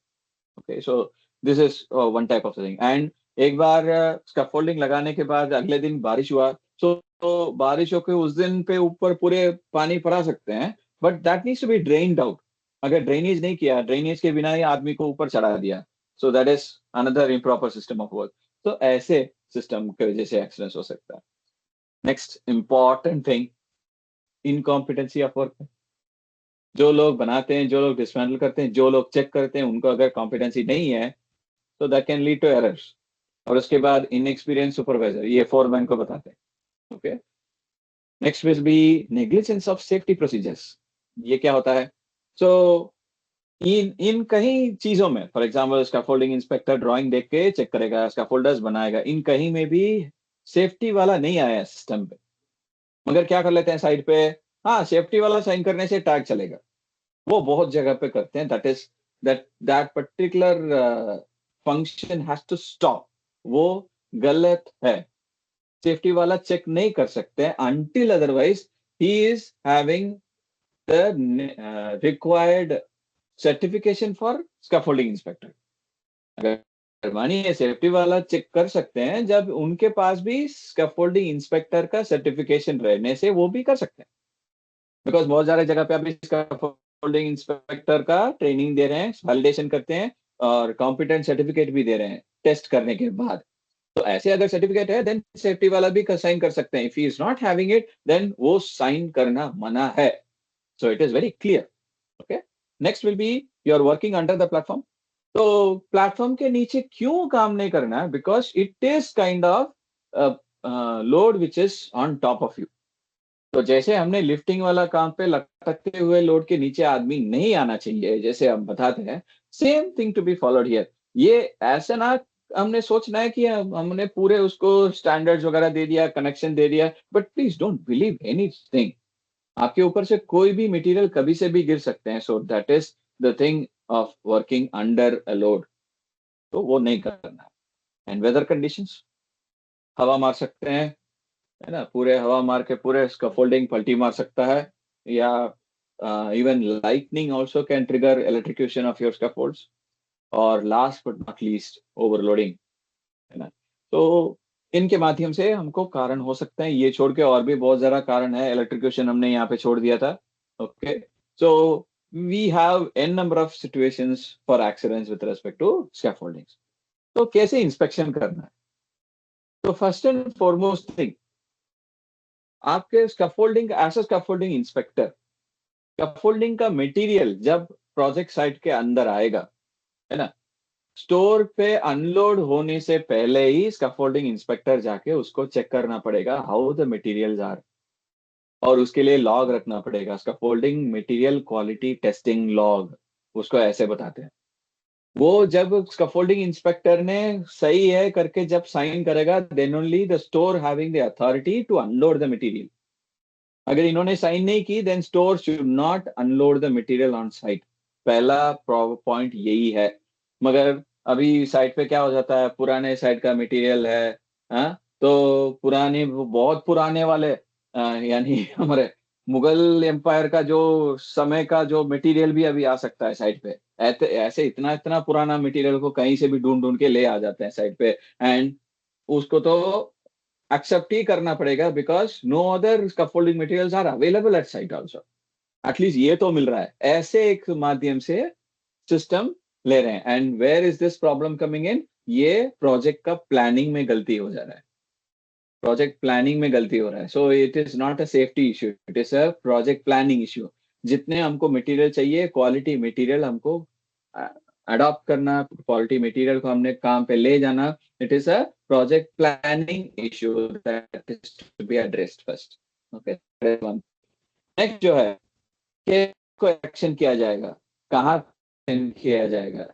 Speaker 1: Okay, so this is one type of thing. And एक बार स्कैफोल्डिंग लगाने के बाद अगले दिन बारिश हुआ, तो बारिश होकर उस दिन पे ऊपर पूरे पानी पड़ा सकते हैं, but that needs to be drained out. अगर ड्रेनेज नहीं किया, ड्रेनेज के बिना ही आदमी को ऊपर चढ़ा दिया, सो that is another improper system of work. तो ऐसे सिस्टम की वजह से एक्सीडेंट हो सकता है। Next important thing, incompetency of work. जो लोग बनाते हैं, जो लोग डिसमेंटल करते हैं, जो लोग चेक करते हैं, उनको अगर कॉम्पिटेंसी नहीं है तो that can lead to errors. और उसके बाद इनएक्सपीरियंस सुपरवाइजर, ये फोरमैन को बताते हैं। Okay, next will B negligence of safety procedures. ये क्या होता है? सो इन कहीं चीजों में, for example scaffolding inspector drawing देख के चेक करेगा, स्कैफोल्डर्स बनाएगा, इन कहीं में भी सेफ्टी वाला नहीं आया सिस्टम पे, मगर क्या कर लेते हैं साइड पे, हाँ सेफ्टी वाला साइन करने से टैग चलेगा। वो बहुत जगह पे करते हैं। That is that particular function has to stop. वो गलत है। सेफ्टी वाला चेक नहीं कर सकते until otherwise he is having the required certification for scaffolding inspector। अगर मानिए सेफ्टी वाला चेक कर सकते हैं जब उनके पास भी स्कैफोल्डिंग इंस्पेक्टर का सर्टिफिकेशन रहने से वो भी कर सकते हैं। बिकॉज बहुत सारे जगह पे अभी स्कैफोल्डिंग इंस्पेक्टर का ट्रेनिंग दे रहे हैं, वैलिडेशन करते हैं और कॉम्पिटेंट सर्टिफिकेट भी दे रहे हैं टेस्ट करने के बाद। तो ऐसे अगर सर्टिफिकेट है देन सेफ्टी वाला भी साइन कर सकते हैं। If he is not having it then वो साइन करना मना है। So it is very clear. Okay, next will be you are working under the platform. तो प्लेटफॉर्म के नीचे क्यों काम नहीं करना है? Because it is kind of load which is on top of you. तो जैसे हमने लिफ्टिंग वाला काम पे लटकते हुए लोड के नीचे आदमी नहीं आना चाहिए, जैसे हम बताते हैं, same thing to be followed here. ये ऐसा ना हमने सोचना है कि हमने पूरे उसको स्टैंडर्ड्स वगैरह दे दिया, कनेक्शन दे दिया, but please don't believe anything. आपके ऊपर से कोई भी मटेरियल कभी से भी गिर सकते हैं। So that is the thing of working under a load. तो वो नहीं करना है। एंड वेदर कंडीशंस, हवा मार सकते हैं, है ना, पूरे हवा मार के पूरे स्कैफोल्डिंग पलटी मार सकता है, या even lightning also can trigger electrocution of your scaffolds. और last but not least overloading, है ना। तो इनके माध्यम से हमको कारण हो सकते हैं। ये छोड़ के और भी बहुत ज्यादा कारण है। इलेक्ट्रिक्यूशन हमने यहाँ पे छोड़ दिया था। Okay, so we have an number of situations for accidents with respect to scaffoldings. तो कैसे इंस्पेक्शन करना है? तो फर्स्ट एंड फॉरमोस्ट थिंग, आपके scaffolding as a scaffolding inspector, scaffolding का मटेरियल जब प्रोजेक्ट साइट के अंदर आएगा, है ना, स्टोर पे अनलोड होने से पहले ही स्कैफोल्डिंग इंस्पेक्टर जाके उसको चेक करना पड़ेगा हाउ द मटेरियल्स आर, और उसके लिए लॉग रखना पड़ेगा, scaffolding material quality testing log, उसको ऐसे बताते हैं। वो जब स्कैफोल्डिंग इंस्पेक्टर ने सही है करके जब साइन करेगा, then only the store having the authority to unload the material. अगर इन्होंने साइन नहीं की then store should not unload the material on site. पहला पॉइंट यही है। मगर अभी साइट पे क्या हो जाता है, पुराने साइट का मटेरियल है, हाँ, तो पुराने बहुत पुराने वाले यानी हमारे मुगल एम्पायर का जो समय का जो मटेरियल भी अभी आ सकता है साइट पे। ऐसे इतना इतना पुराना मटेरियल को कहीं से भी ढूंढ ढूंढ के ले आ जाते हैं साइट पे। एंड उसको तो एक्सेप्ट ही करना पड़ेगा, because no other scaffolding materials are available at site also. At least ये तो मिल रहा है, ऐसे एक माध्यम से सिस्टम ले रहे हैं। And where is this problem coming in? ये प्रोजेक्ट का प्लानिंग में गलती हो जा रहा है, प्रोजेक्ट प्लानिंग में गलती हो रहा है। So it is not a safety issue, it is a project planning issue. जितने हमको मटेरियल चाहिए, क्वालिटी मटेरियल हमको अडॉप्ट करना, क्वालिटी मटेरियल को हमने काम पे ले जाना, it is a project planning issue that is to be addressed first. Okay, next जो है कि को एक्शन किया जाएगा, कहाँ action किया जाएगा।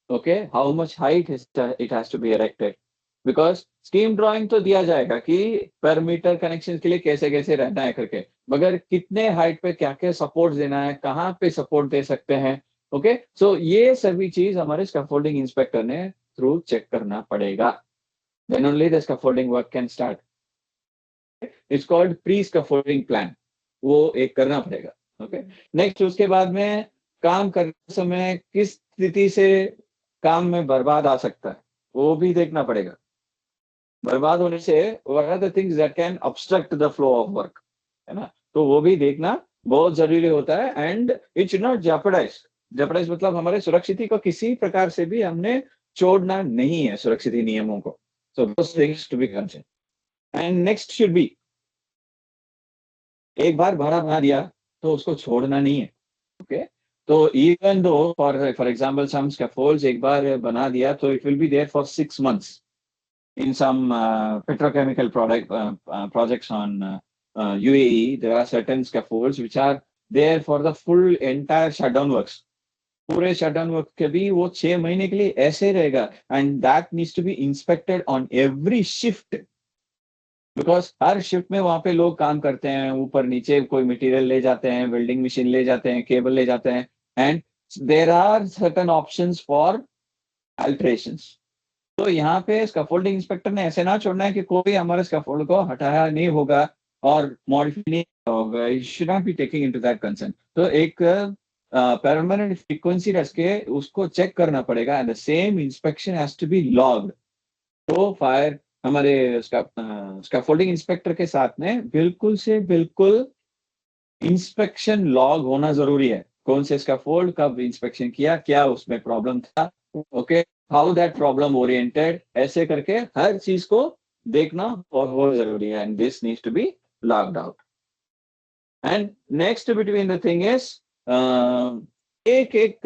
Speaker 1: Okay, how much height it has to be erected, because scheme drawing तो दिया जाएगा कि पर मीटर कनेक्शन के लिए कैसे कैसे रहना है करके, मगर कितने हाइट पे क्या क्या सपोर्ट देना है, कहाँ पे सपोर्ट दे सकते हैं। ओके, सो ये सभी चीज हमारे स्कैफोल्डिंग इंस्पेक्टर ने थ्रू चेक करना पड़ेगा, then only the scaffolding work can start. It's called pre scaffolding plan, वो एक करना पड़ेगा। ओके, नेक्स्ट उसके बाद में काम करते समय किस स्थिति से काम में बर्बाद आ सकता है, वो भी देखना पड़ेगा। बर्बाद होने से what are the things that can obstruct the flow of work, है ना, तो वो भी देखना बहुत जरूरी होता है। And it should not jeopardise, jeopardise मतलब हमारे सुरक्षित को किसी प्रकार से भी हमने छोड़ना नहीं है, सुरक्षित नियमों को। So those things to be considered. And next should be, एक बार भाड़ा बना दिया तो उसको छोड़ना नहीं है। ओके, तो even though for example some scaffolds एक बार बना दिया तो it will be there for 6 months in some petrochemical projects on UAE. There are certain scaffolds which are there for the full entire shutdown works. पूरे shutdown work के भी वो 6 महीने के लिए ऐसे रहेगा, and that needs to be inspected on every shift, because हर शिफ्ट में वहां पे लोग काम करते हैं, ऊपर नीचे कोई मटेरियल ले जाते हैं, वेल्डिंग मशीन ले जाते हैं, केबल ले जाते हैं, and there are certain options for alterations. तो यहाँ पे स्कैफोल्डिंग इंस्पेक्टर ने ऐसे ना छोड़ना है कि कोई हमारे स्कैफोल्ड को हटाया नहीं होगा और मॉडिफाई नहीं होगा, it should not be taking into that concern. तो एक परमानेंट फ्रीक्वेंसी रख के उसको चेक करना पड़ेगा, and the same inspection has to be logged. तो फायर हमारे स्कैफोल्डिंग इंस्पेक्टर के साथ में बिल्कुल से बिल्कुल इंस्पेक्शन लॉग होना जरूरी है, कौन से स्कैफोल्ड कब इंस्पेक्शन किया, क्या उसमें प्रॉब्लम था, okay, how that problem oriented, ऐसे करके हर चीज को देखना बहुत जरूरी है, and this needs to be logged out. And next between the thing is एक एक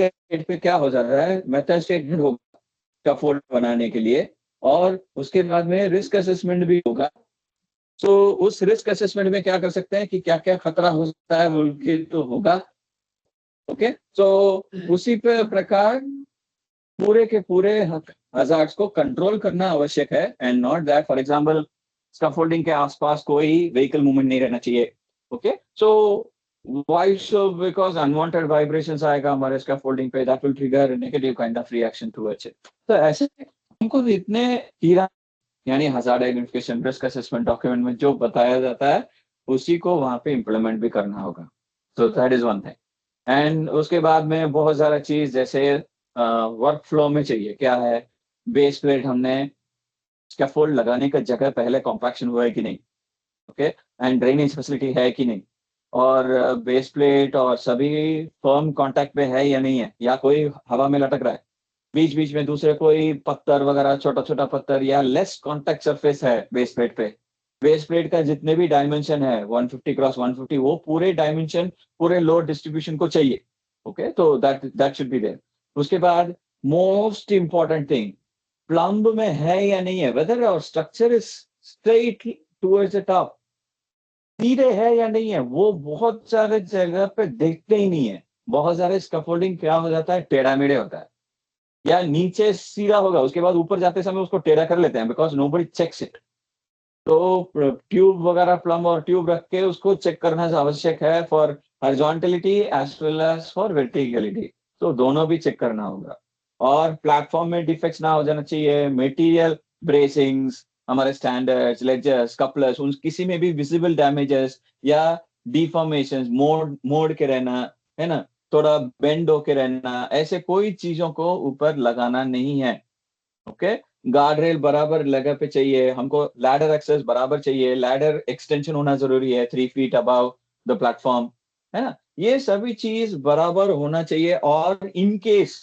Speaker 1: पे क्या हो जा रहा है, मेथड स्टेटमेंट होगा स्कैफोल्ड बनाने के लिए, और उसके बाद में रिस्क असेसमेंट भी होगा। तो उस रिस्क असेसमेंट में क्या कर सकते हैं कि क्या क्या खतरा हो सकता है उनके तो होगा। ओके, तो उसी पे प्रकार पूरे के पूरे हजार्ड्स को कंट्रोल करना आवश्यक है, and not that for example scaffolding के आसपास कोई व्हीकल मूवमेंट नहीं रहना चाहिए। Okay, so why so, because unwanted vibrations आएगा हमारे स्कैफोल्डिंग पे, that will trigger negative kind of reaction towards it. तो ऐसे हमको इतने हीरा यानी hazard identification risk assessment document में जो बताया जाता है उसी को वहां पे इम्प्लीमेंट भी करना होगा। So that is one thing. And उसके बाद में बहुत सारा चीज जैसे वर्क फ्लो में चाहिए, क्या है, बेस प्लेट हमने स्कैफोल्ड लगाने का जगह पहले कॉम्पैक्शन हुआ है कि नहीं, ओके, एंड ड्रेनेज फैसिलिटी है कि नहीं, और बेस प्लेट और सभी फर्म कांटेक्ट पे है या नहीं है, या कोई हवा में लटक रहा है, बीच बीच में दूसरे कोई पत्थर वगैरह छोटा छोटा पत्थर या लेस कांटेक्ट सरफेस है बेस प्लेट पे। बेस प्लेट का जितने भी डायमेंशन है 150x150, वो पूरे डायमेंशन पूरे लोड डिस्ट्रीब्यूशन को चाहिए। ओके, तो दैट शुड बी देयर। उसके बाद मोस्ट इंपॉर्टेंट थिंग, प्लम्ब में है या नहीं है, वेदर और structure is straight towards the top, सीधे है या नहीं है, वो बहुत सारे जगह पे देखते ही नहीं है। बहुत सारे स्कैफोल्डिंग क्या हो जाता है, टेढ़ा मेढ़े होता है, या नीचे सीधा होगा उसके बाद ऊपर जाते समय उसको टेढ़ा कर लेते हैं, बिकॉज नोबडी चेक्स इट। तो ट्यूब वगैरह प्लम और ट्यूब रख के उसको चेक करना आवश्यक है for horizontality as well as for verticality, तो दोनों भी चेक करना होगा। और प्लेटफॉर्म में डिफेक्ट्स ना हो जाना चाहिए, मटेरियल ब्रेसिंग्स हमारे स्टैंडर्ड्स, लेजर्स, कपलर्स, उन किसी में भी विजिबल डैमेजेस या डिफॉर्मेशन, मोड़ के रहना, है ना, थोड़ा बेंड होके रहना, ऐसे कोई चीजों को ऊपर लगाना नहीं है। ओके, गार्ड रेल बराबर लगा पे चाहिए हमको, लैडर एक्सेस बराबर चाहिए, लैडर एक्सटेंशन होना जरूरी है 3 फीट अबव द प्लेटफॉर्म, है ना, ये सभी चीज बराबर होना चाहिए। और इन केस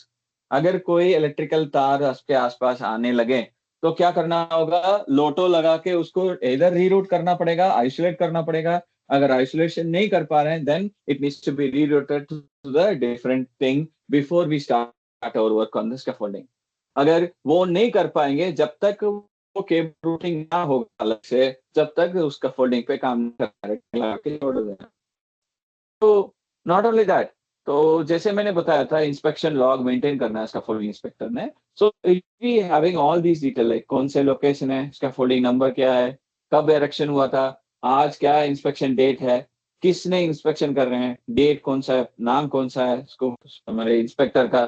Speaker 1: अगर कोई इलेक्ट्रिकल तार उसके आसपास आने लगे तो क्या करना होगा, लोटो लगा के उसको इधर रीरूट करना पड़ेगा, आइसोलेट करना पड़ेगा। अगर आइसोलेशन नहीं कर पा रहे हैं then it needs to be rerouted to the different thing before we start our work on the scaffolding. अगर वो नहीं कर पाएंगे, जब तक वो केबल रूटिंग ना होगा अलग से, जब तक उसका फोल्डिंग पे काम लगा के छोड़ देना। तो नॉट ओनली दैट, तो जैसे मैंने बताया था इंस्पेक्शन लॉग मेंटेन करना है इसका फोल्डिंग इंस्पेक्टर ने। So it be having all these detail, like कौन से लोकेशन है, इसका फोल्डिंग नंबर क्या है, कब इरेक्शन हुआ था, आज क्या इंस्पेक्शन डेट है, किसने इंस्पेक्शन कर रहे हैं, डेट कौन सा है, नाम कौन सा है उसको हमारे इंस्पेक्टर का,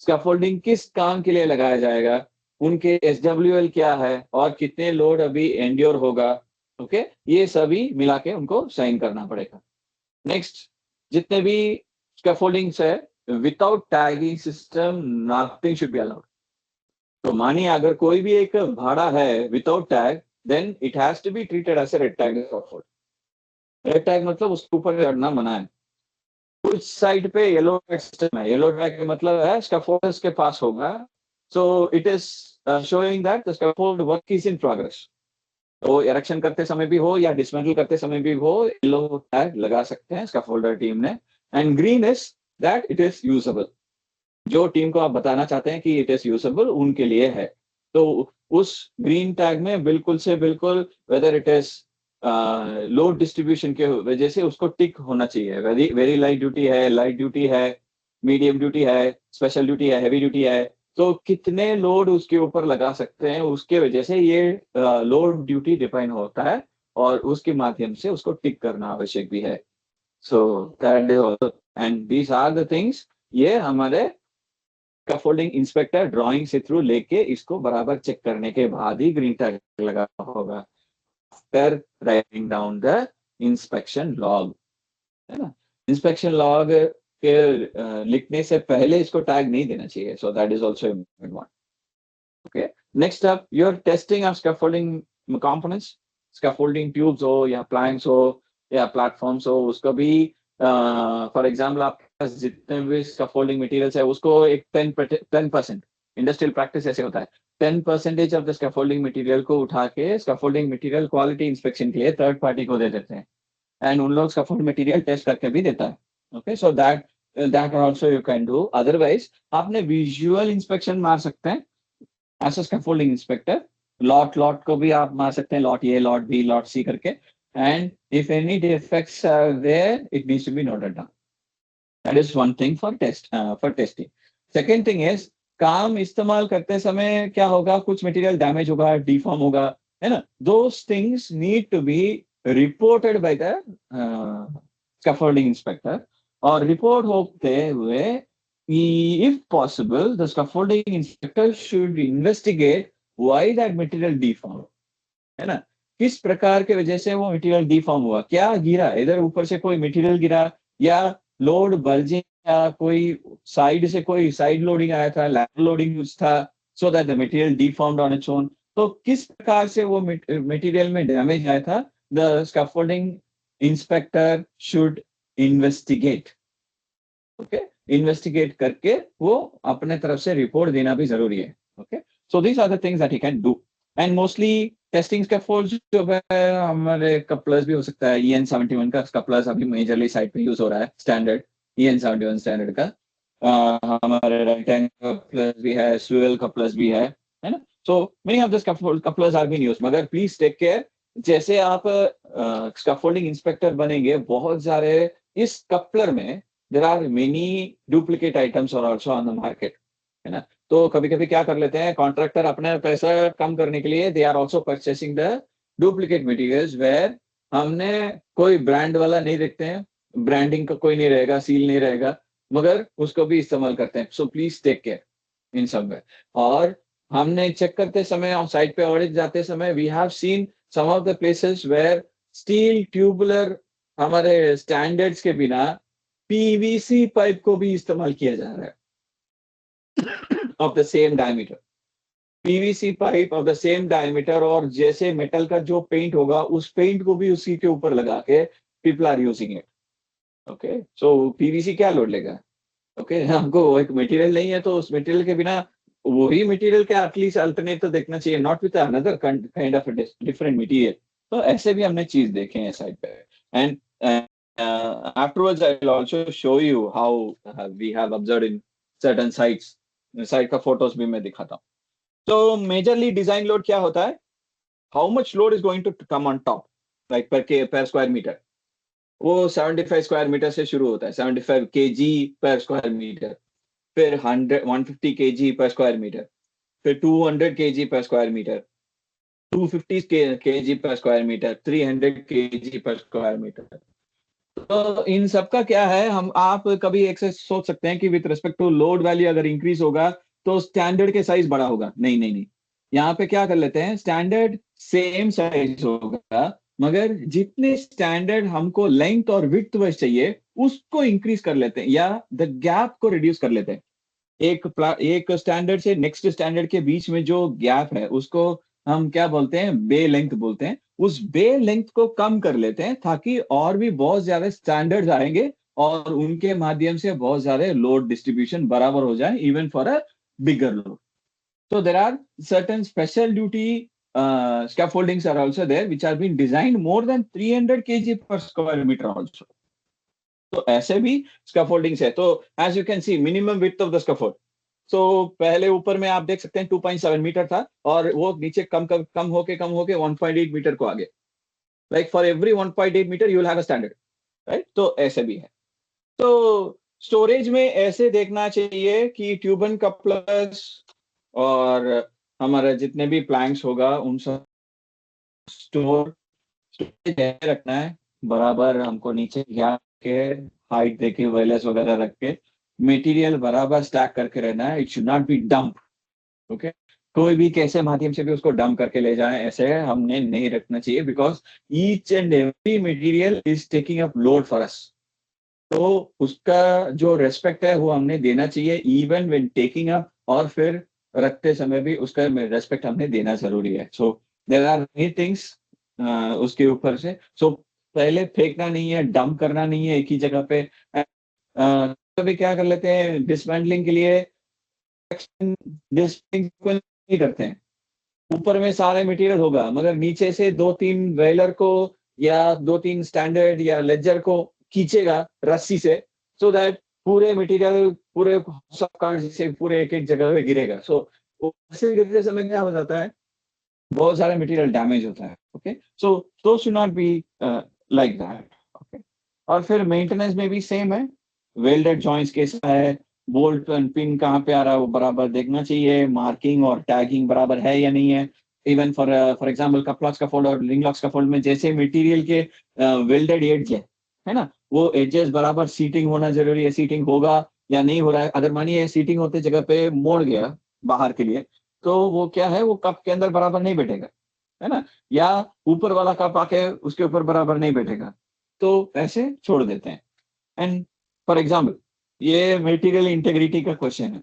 Speaker 1: स्कैफोल्डिंग किस काम के लिए लगाया जाएगा, उनके एसडब्ल्यूएल क्या है और कितने लोड अभी एंड्योर होगा। ओके, ये सभी मिला के उनको साइन करना पड़ेगा। नेक्स्ट, जितने भी स्कैफोल्डिंग्स है without tagging system nothing should be allowed. तो मानिए अगर कोई भी एक भाड़ा है without tag, then it has to be treated as a red tag scaffold. Red tag मतलब उसके ऊपर चढ़ना मना है। कुछ साइड पे येलो टैग सिस्टम है, येलो टैग का मतलब है स्कैफोल्ड के पास होगा, so it is showing that the scaffold work is in progress. तो इरेक्शन करते समय भी हो या डिसमेंटल करते समय भी हो, येलो टैग लगा सकते हैं स्कैफोल्डर टीम ने। And green is that it is usable, जो टीम को आप बताना चाहते हैं कि इट इज यूजेबल उनके लिए है। तो उस ग्रीन टैग में बिल्कुल से बिल्कुल whether it is load distribution के वजह से उसको टिक होना चाहिए। वेरी वेरी लाइट ड्यूटी है, लाइट ड्यूटी है, मीडियम ड्यूटी है, स्पेशल ड्यूटी है, हैवी ड्यूटी है, तो कितने लोड उसके ऊपर लगा सकते हैं, उसके वजह से ये लोड ड्यूटी डिफाइन होता है और उसके माध्यम से उसको टिक करना आवश्यक भी है। So that is also, and these are the things, ये हमारे स्कैफोल्डिंग इंस्पेक्टर ड्राइंग से थ्रू लेके इसको बराबर चेक करने के बाद ही ग्रीन टैग लगा होगा, after writing down the inspection log, है ना। इंस्पेक्शन लॉग के लिखने से पहले इसको टैग नहीं देना चाहिए, सो that is also important one. Okay, next up your testing of scaffolding components, scaffolding tubes हो या प्लैंक्स हो या प्लेटफॉर्म्स हो, उसको भी फॉर एग्जाम्पल आपके पास जितने भी स्कैफोल्डिंग मटेरियल्स है उसको एक 10% इंडस्ट्रियल प्रैक्टिस ऐसे होता है, 10% ऑफ द स्कैफोल्डिंग मटेरियल को उठा के स्कैफोल्डिंग मटेरियल क्वालिटी इंस्पेक्शन के लिए थर्ड पार्टी को दे देते हैं, एंड उन लोग स्कैफोल्ड मटेरियल टेस्ट करके भी देता है। Okay, so that also you can do. Otherwise आपने विजुअल इंस्पेक्शन मार सकते हैं as a scaffolding inspector, lot को भी आप मार सकते हैं, lot A, lot B, lot C करके, and if any defects are there it needs to be noted down. That is one thing for testing. Second thing is, काम इस्तेमाल करते समय क्या होगा, कुछ मटेरियल डैमेज होगा, डिफॉर्म होगा, है ना, those things need to be reported by the scaffolding inspector. और रिपोर्ट होते हुए if possible the scaffolding inspector should investigate why that material deformed, है ना, किस प्रकार के वजह से वो मटेरियल डिफॉर्म हुआ, क्या गिरा, इधर ऊपर से कोई मटेरियल गिरा या लोड बल्जिंग या कोई साइड से कोई साइड लोडिंग आया था, लैटरल लोडिंग था, सो that the material deformed on its own. तो किस प्रकार से वो मटेरियल में डैमेज आया था, the scaffolding inspector should investigate. Okay, investigate करके वो अपने तरफ से रिपोर्ट देना भी जरूरी है। Okay, so these are the things that he can do. And mostly testing scaffolds जो है हमारे कपलर्स भी हो सकता है, EN71 का कपलर्स अभी मेजरली साइड पे यूज हो रहा है, स्टैंडर्ड EN71 स्टैंडर्ड का। हमारे राइट हैंड कपलर्स भी है, स्विवेल कपलर्स भी है ना। So many of the couplers are been used, मगर प्लीज टेक केयर, जैसे आप स्कैफोल्डिंग इंस्पेक्टर बनेंगे, बहुत सारे इस कपलर में there are many duplicate items are also on the market, है ना। तो कभी कभी क्या कर लेते हैं कॉन्ट्रैक्टर, अपने पैसा कम करने के लिए they are also purchasing the duplicate materials where हमने कोई ब्रांड वाला नहीं देखते हैं, ब्रांडिंग का कोई नहीं रहेगा, सील नहीं रहेगा, मगर उसको भी इस्तेमाल करते हैं। सो प्लीज टेक केयर इन सब वे। और हमने चेक करते समय और साइट पे ऑडिट जाते समय we have seen some of the places where steel tubular हमारे स्टैंडर्ड्स के बिना पीवीसी पाइप को भी इस्तेमाल किया जा रहा है of the same diameter, PVC pipe of the same diameter, और जैसे मेटल का जो पेंट होगा उस पेंट को भी उसी के ऊपर लगा के people are using it. Okay, so PVC क्या लोड लेगा? ओके, हमको एक मटेरियल नहीं है तो उस मटेरियल के बिना वही मटेरियल के एटलीस्ट अल्टरनेट तो देखना चाहिए, not with another kind of different material. तो ऐसे भी हमने चीज देखे हैं साइड पे। And afterwards I will also show you how we have observed in certain sites. Site का फोटोज भी मैं दिखाता हूँ। तो मेजरली डिजाइन लोड क्या होता है? How much load is going to come on top, like per square metre. वो 75 स्क्वायर मीटर से शुरू होता है, 75 kg पर स्क्वायर मीटर, फिर 150 kg पर स्क्वायर मीटर, फिर 200 kg पर स्क्वायर मीटर, 250 kg पर स्क्वायर मीटर, 300 kg पर स्क्वायर मीटर। तो इन सब का क्या है, हम आप कभी एक से सोच सकते हैं कि with respect to load value अगर इंक्रीज होगा तो स्टैंडर्ड के साइज बड़ा होगा। नहीं नहीं नहीं, यहाँ पे क्या कर लेते हैं, स्टैंडर्ड सेम साइज होगा, मगर जितने स्टैंडर्ड हमको लेंथ और विड्थ वाइज चाहिए उसको इंक्रीज कर लेते हैं या द गैप को रिड्यूस कर लेते हैं। एक स्टैंडर्ड से नेक्स्ट स्टैंडर्ड के बीच में जो गैप है उसको हम क्या बोलते हैं, बे लेंथ बोलते हैं। उस बे लेंथ को कम कर लेते हैं ताकि और भी बहुत ज्यादा स्टैंडर्ड्स आएंगे और उनके माध्यम से बहुत ज्यादा लोड डिस्ट्रीब्यूशन बराबर हो जाए, even for a bigger load. So there are certain special duty scaffoldings are also there which are being designed more than 300 kg per square meter also. तो ऐसे भी scaffoldings है। तो as you can see minimum width of the scaffold. So पहले ऊपर में आप देख सकते हैं 2.7 मीटर था और वो नीचे कम होके 1.8 मीटर को आगे। Like for every 1.8 metre you will have a standard, right? तो ऐसे भी है। तो स्टोरेज में ऐसे देखना चाहिए कि ट्यूबन कपलर्स और हमारा जितने भी प्लैंक्स होगा उन सब स्टोरेज रखना है बराबर। हमको नीचे के हाइट देके वायरलेस वगैरह रख के मटेरियल बराबर स्टैक करके रहना है। It should not B dump. Okay, कोई भी कैसे माध्यम से भी उसको डंप करके ले जाए ऐसे हमने नहीं रखना चाहिए, because each and every material is taking up load for us. तो उसका जो रेस्पेक्ट है वो हमने देना चाहिए इवन व्हेन टेकिंग अप, और फिर रखते समय भी उसका रेस्पेक्ट हमने देना जरूरी है। So there are many things उसके ऊपर से। सो पहले फेंकना नहीं है, डंप करना नहीं है एक ही जगह पे। कभी क्या कर लेते हैं डिसमेंटलिंग के लिए, डिसमेंटलिंग नहीं करते हैं। ऊपर में सारे मटेरियल होगा मगर नीचे से 2-3 वेलर को या 2-3 स्टैंडर्ड या लेजर को खींचेगा रस्सी से, सो दैट पूरे मटेरियल पूरे सब कार्ड से पूरे एक एक जगह पे गिरेगा। सो ऐसे गिरते समय क्या हो जाता है, बहुत सारे मटेरियल डैमेज होता है। Okay, so should not be like that. Okay, और फिर मेंटेनेंस में भी सेम है। वेल्डेड जॉइंट्स कैसा है, बोल्ट पिन कहाँ पे आ रहा है वो बराबर देखना चाहिए, मार्किंग और टैगिंग बराबर है या नहीं है। इवन फॉर एग्जांपल कपलॉक्स का फोल्ड और रिंग लॉक्स का फोल्ड में जैसे मटेरियल के वेल्डेड एड्ज है ना, वो एजेस बराबर सीटिंग होना जरूरी है। सीटिंग होगा या नहीं हो रहा है, अगर मानिए सीटिंग होते जगह पे मोड़ गया बाहर के लिए तो वो क्या है, वो कप के अंदर बराबर नहीं बैठेगा, है ना, या ऊपर वाला कप आके उसके ऊपर बराबर नहीं बैठेगा, तो ऐसे छोड़ देते हैं। एंड फॉर एग्जाम्पल ये मटेरियल इंटेग्रिटी का क्वेश्चन है।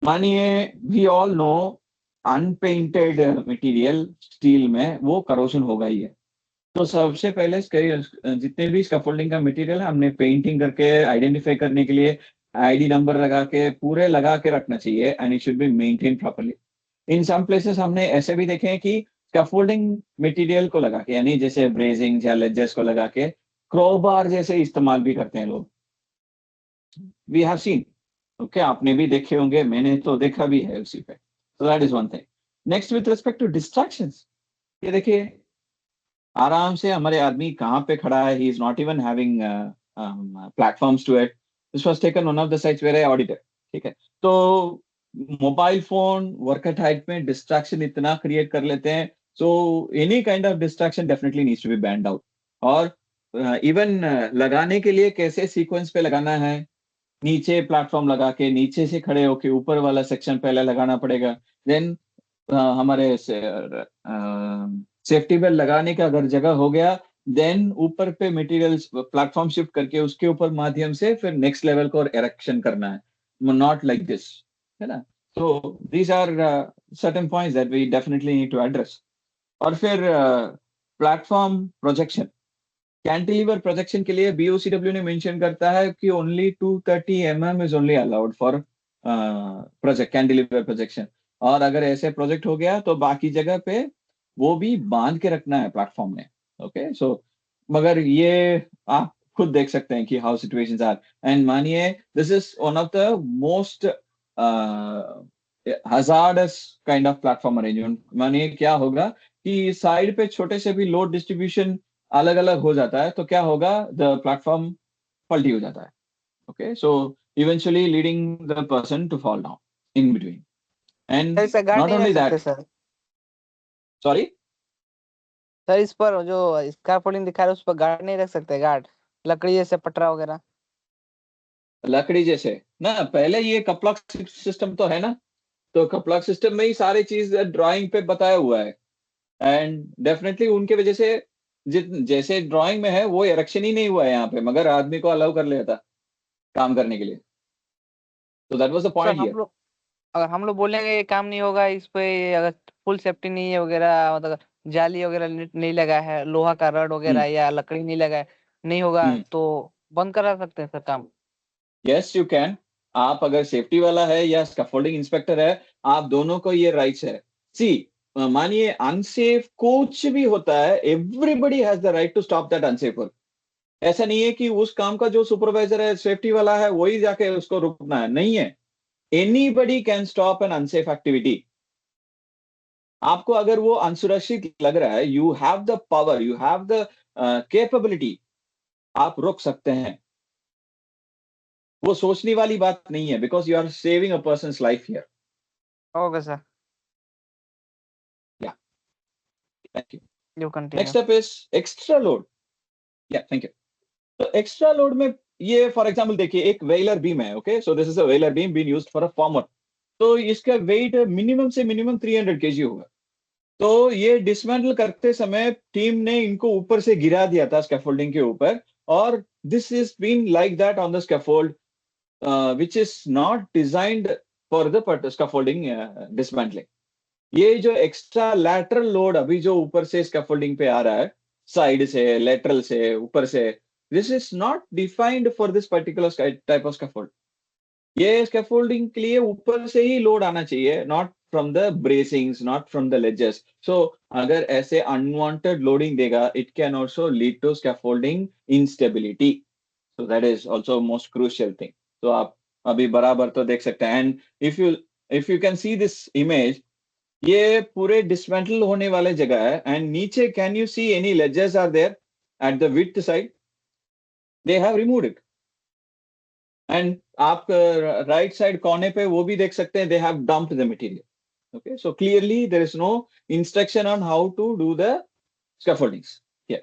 Speaker 1: मानिए we all know unpainted material steel में वो करोशन होगा ही है। तो सबसे पहले जितने भी स्कैफोल्डिंग का मटेरियल है हमने पेंटिंग करके आइडेंटिफाई करने के लिए आईडी नंबर लगा के पूरे लगा के रखना चाहिए, and it should be maintain properly. In some places हमने ऐसे भी देखे हैं कि स्कैफोल्डिंग मटेरियल को लगा के, यानी जैसे ब्रेजिंग या लेजेस को लगा के क्रोबार जैसे इस्तेमाल भी करते हैं लोग। We have scene. ओके, आपने भी देखे होंगे, मैंने तो देखा भी है उसी पे। So that is one thing. Next with respect to distractions, ये देखिए आराम से हमारे आदमी कहाँ पे खड़ा है, he is not even having platforms to it. This was taken one of the sites where I audited. ठीक है, तो mobile phone work at height में डिस्ट्रैक्शन इतना क्रिएट कर लेते हैं। So any kind of distraction definitely needs to be banned out. और इवन लगाने के लिए कैसे सीक्वेंस पे लगाना है, नीचे प्लेटफॉर्म लगा के नीचे से खड़े होके ऊपर वाला सेक्शन पहले लगाना पड़ेगा. देन हमारे सेफ्टी बेल्ट लगाने का अगर जगह हो गया, देन ऊपर पे मटेरियल्स प्लेटफॉर्म शिफ्ट करके उसके ऊपर माध्यम से फिर नेक्स्ट लेवल को इरेक्शन करना है. नॉट लाइक दिस, है ना. तो these are certain points that we definitely need to address. और फिर प्लेटफॉर्म प्रोजेक्शन, कैंटिलीवर प्रोजेक्शन के लिए BOCW ने मेंशन करता है कि only 230 mm is only allowed for project cantilever projection. और अगर ऐसे प्रोजेक्ट हो गया तो बाकी जगह पे वो भी बांध के रखना है प्लेटफॉर्म में. ओके, सो मगर ये आप खुद देख सकते हैं कि हाउ सिचुएशंस आर. एंड मानिए this is one of the most hazardous kind of platform arrangement. मानिए क्या होगा कि साइड पे छोटे से भी लोड डिस्ट्रीब्यूशन अलग अलग हो जाता है तो क्या होगा, द प्लेटफॉर्म पलटी हो जाता है. Okay, so eventually leading the person to fall down in between. And
Speaker 3: sir इसका गार्ड
Speaker 1: नॉट
Speaker 3: नहीं
Speaker 1: ओनली
Speaker 3: रख सकते
Speaker 1: दैट,
Speaker 3: सर?
Speaker 1: सॉरी,
Speaker 3: इस पर जो स्कैफोल्डिंग दिखा रहे हैं उस पर गार्ड नहीं रख सकते? गार्ड लकड़ी जैसे पटरा वगैरह?
Speaker 1: लकड़ी जैसे ना, पहले ये कपलॉक सिस्टम तो है ना, तो कपलॉक सिस्टम में ही सारी चीज ड्राइंग पे बताया हुआ है. एंड डेफिनेटली उनके वजह से जैसे ड्राइंग में है वो इरेक्शन ही नहीं हुआ है यहाँ पे, मगर आदमी को अलाउ कर लिया था काम करने के लिए. तो that was the
Speaker 3: sir
Speaker 1: point
Speaker 3: हम
Speaker 1: हियर.
Speaker 3: लोग अगर हम लोग बोलेंगे ये काम नहीं होगा इस पे, अगर फुल सेफ्टी नहीं है वगैरह, मतलब जाली वगैरह नहीं लगा है, लोहा का रड वगैरह या लकड़ी नहीं लगा है, नहीं होगा तो बंद करा सकते हैं सर काम?
Speaker 1: Yes you can. आप अगर सेफ्टी वाला है या स्कैफोल्डिंग इंस्पेक्टर है, आप दोनों को ये राइट्स है. सी, मानिए अनसेफ कुछ भी होता है, everybody has the right to stop that unsafe work. ऐसा नहीं है कि उस काम का जो सुपरवाइजर है, सेफ्टी वाला है, वही जाके उसको रुकना है, नहीं है. Anybody can stop an unsafe activity. आपको अगर वो अनसुरक्षित लग रहा है, you have the power, you have the capability, आप रोक सकते हैं. वो सोचने वाली बात नहीं है, because you are saving a person's life here.
Speaker 3: Okay sir,
Speaker 1: yeah, thank you.
Speaker 3: You
Speaker 1: next
Speaker 3: continue.
Speaker 1: Step is extra load. Yeah, thank you. तो एक्स्ट्रा लोड में ये फॉर एग्जांपल देखिए, एक वेलर बीम है. Okay, so this is a वेलर beam been used for a former. तो इसका वेट मिनिमम से मिनिमम 300 kg होगा. तो ये डिसमेंटल करते समय टीम ने इनको ऊपर से गिरा दिया था स्कैफोल्डिंग के ऊपर. और this is been like that on the scaffold, which is not designed for the scaffolding dismantling. ये जो एक्स्ट्रा लैटरल लोड अभी जो ऊपर से स्कैफोल्डिंग पे आ रहा है, साइड से, लेटरल से, ऊपर से, this is not defined for this particular type of scaffold. ये स्कैफोल्डिंग के लिए ऊपर से ही लोड आना चाहिए, not from the bracings, not from the ledges. So अगर ऐसे अनवांटेड लोडिंग देगा, it can also lead to scaffolding instability. So that is also most crucial thing. तो आप अभी बराबर तो देख सकते हैं. And if you can see this image, ये पूरे डिसमेंटल होने वाले जगह है. एंड नीचे can you see any ledges are there at the width side? They have removed it. And आप राइट साइड कोने पे वो भी देख सकते हैं, they have dumped the material. Okay, so clearly there is no instruction on how to do the scaffoldings here.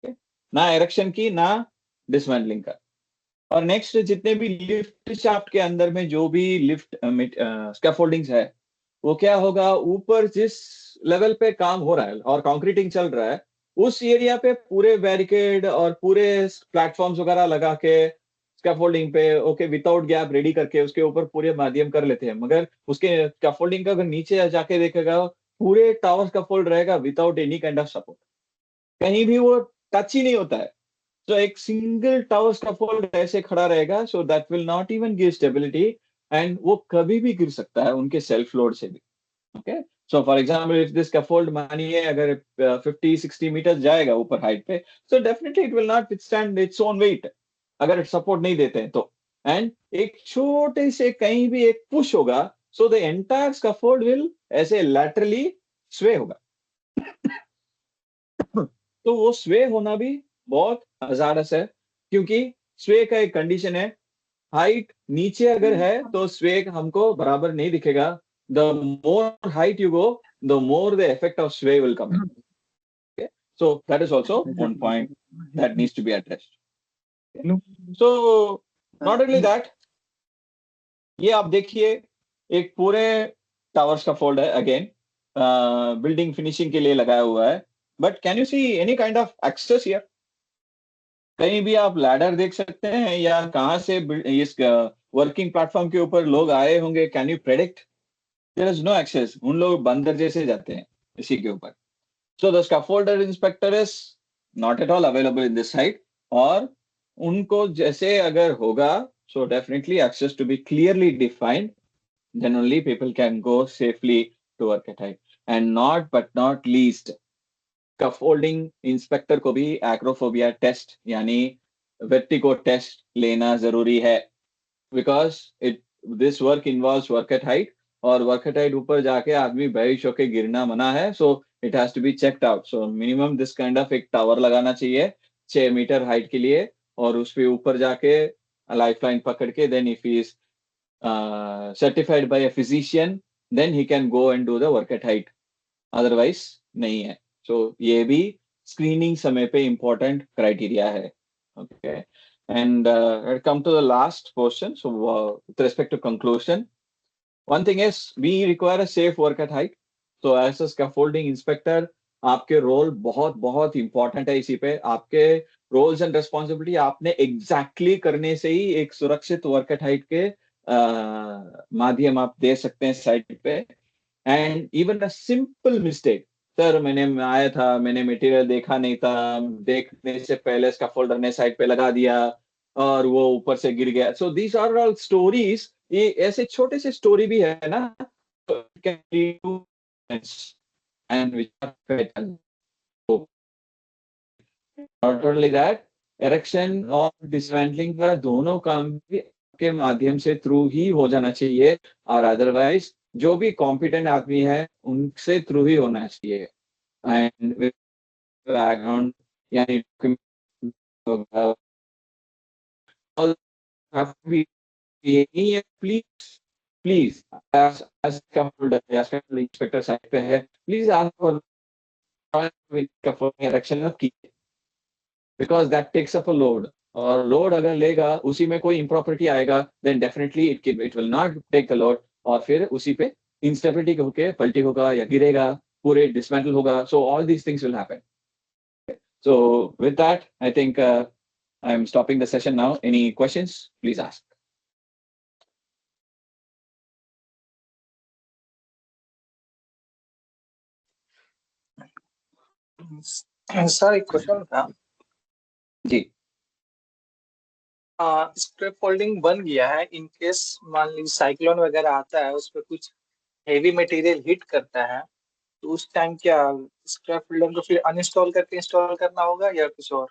Speaker 1: Okay, ना erection की, ना dismantling का. और नेक्स्ट, जितने भी लिफ्ट शाफ्ट के अंदर में जो भी लिफ्ट स्कैफोल्डिंग्स है, वो क्या होगा, ऊपर जिस लेवल पे काम हो रहा है और कंक्रीटिंग चल रहा है, उस एरिया पे पूरे बैरिकेड और पूरे प्लेटफॉर्म्स वगैरह लगा के स्कैफोल्डिंग पे ओके विदाउट गैप रेडी करके उसके ऊपर पूरे माध्यम कर लेते हैं. मगर उसके स्कैफोल्डिंग का अगर नीचे जाके देखेगा, पूरे टावर स्कैफोल्ड रहेगा without any kind of support, कहीं भी वो टच ही नहीं होता है. तो एक सिंगल टावर स्कैफोल्ड ऐसे खड़ा रहेगा, so that will not even give stability. And वो कभी भी गिर सकता है उनके सेल्फ लोड से भी. Okay, so for example if this scaffold मानिए अगर 50-60 मीटर जाएगा ऊपर हाइट पे, so definitely it will not withstand its own wait अगर सपोर्ट नहीं देते हैं तो. एंड एक छोटे से कहीं भी एक पुश होगा, so the entire scaffold will ऐसे लैटरली स्वे होगा. तो वो स्वे होना भी बहुत हजारस है, क्योंकि स्वे का एक कंडीशन है, हाइट नीचे अगर है तो स्वे हमको बराबर नहीं दिखेगा. The more height you go, the more the effect of sway will come. Okay, so that is also one point that needs to be addressed. Okay. So not only that, ये आप देखिए एक पूरे टावर्स का fold है again, building finishing के लिए लगाया हुआ है, but can you see any kind of access here? कहीं भी आप लैडर देख सकते हैं या कहाँ से इस वर्किंग प्लेटफॉर्म के ऊपर लोग आए होंगे? Can you predict? There is no access, उन लोग बंदर जैसे जाते हैं इसी के ऊपर। So the scaffolder inspector is not at all available in this site, और उनको जैसे अगर होगा, so definitely access to be clearly defined, then only people can go safely to work at height. And not but not least, scaffolding inspector को भी acrophobia test यानी vertigo test लेना जरूरी है, because it this work involves work at height, और work at height ऊपर जाके आदमी बेहोश होके गिरना मना है, so it has to be checked out. So minimum this kind of एक टावर लगाना चाहिए 6 मीटर हाइट के लिए, और उस पे ऊपर जाके लाइफ लाइन पकड़ के, then if he is certified by a physician, then he can go and do the work at height, otherwise नहीं है। सो ये भी स्क्रीनिंग समय पे इंपॉर्टेंट क्राइटेरिया है। Okay, and come to the last portion. So with respect to conclusion, one thing is we require a safe work at height. So as a scaffolding inspector, आपके role बहुत बहुत important है। इसी पे आपके roles and responsibility आपने exactly करने से ही एक सुरक्षित वर्क एट हाइट के माध्यम आप दे सकते हैं साइट पे। And even a simple mistake, sir मैंने आया था, मैंने मटेरियल देखा नहीं था, देखने से पहले स्कैफोल्डर ने साइड पे लगा दिया और वो ऊपर से गिर गया। So these are all stories, ये ऐसे छोटे से स्टोरी भी है ना, can lead to accidents and which are fatal. So, not only that, erection और dismantling का दोनों काम भी के माध्यम से थ्रू ही हो जाना चाहिए, और अदरवाइज जो भी कॉम्पिटेंट आदमी है उनसे थ्रू ही होना चाहिए। एंड बैकग्राउंड यानी यही है। प्लीज प्लीज as scaffolder या scaffold इंस्पेक्टर साइड पे है, please ask for erection of key, because that takes up a load, और लोड अगर लेगा उसी में कोई इम्प्रॉपर्टी आएगा, then definitely it will not take the load, और फिर उसी पे इंस्टेबिलिटी होके पलटी होगा या गिरेगा, पूरे डिसमेंटल होगा। So all these things will happen. So with that I think I am stopping the session now. Any questions please ask.
Speaker 4: Sir एक क्वेश्चन था।
Speaker 1: जी,
Speaker 4: स्क्रैप फोल्डिंग बन गया है, इन केस मान लीजिए साइक्लोन वगैरह आता है, उस पर कुछ हेवी मटेरियल हिट करता है, तो उस टाइम क्या स्क्रैप फोल्डर को फिर अनइंस्टॉल करके इंस्टॉल करना होगा या कुछ और?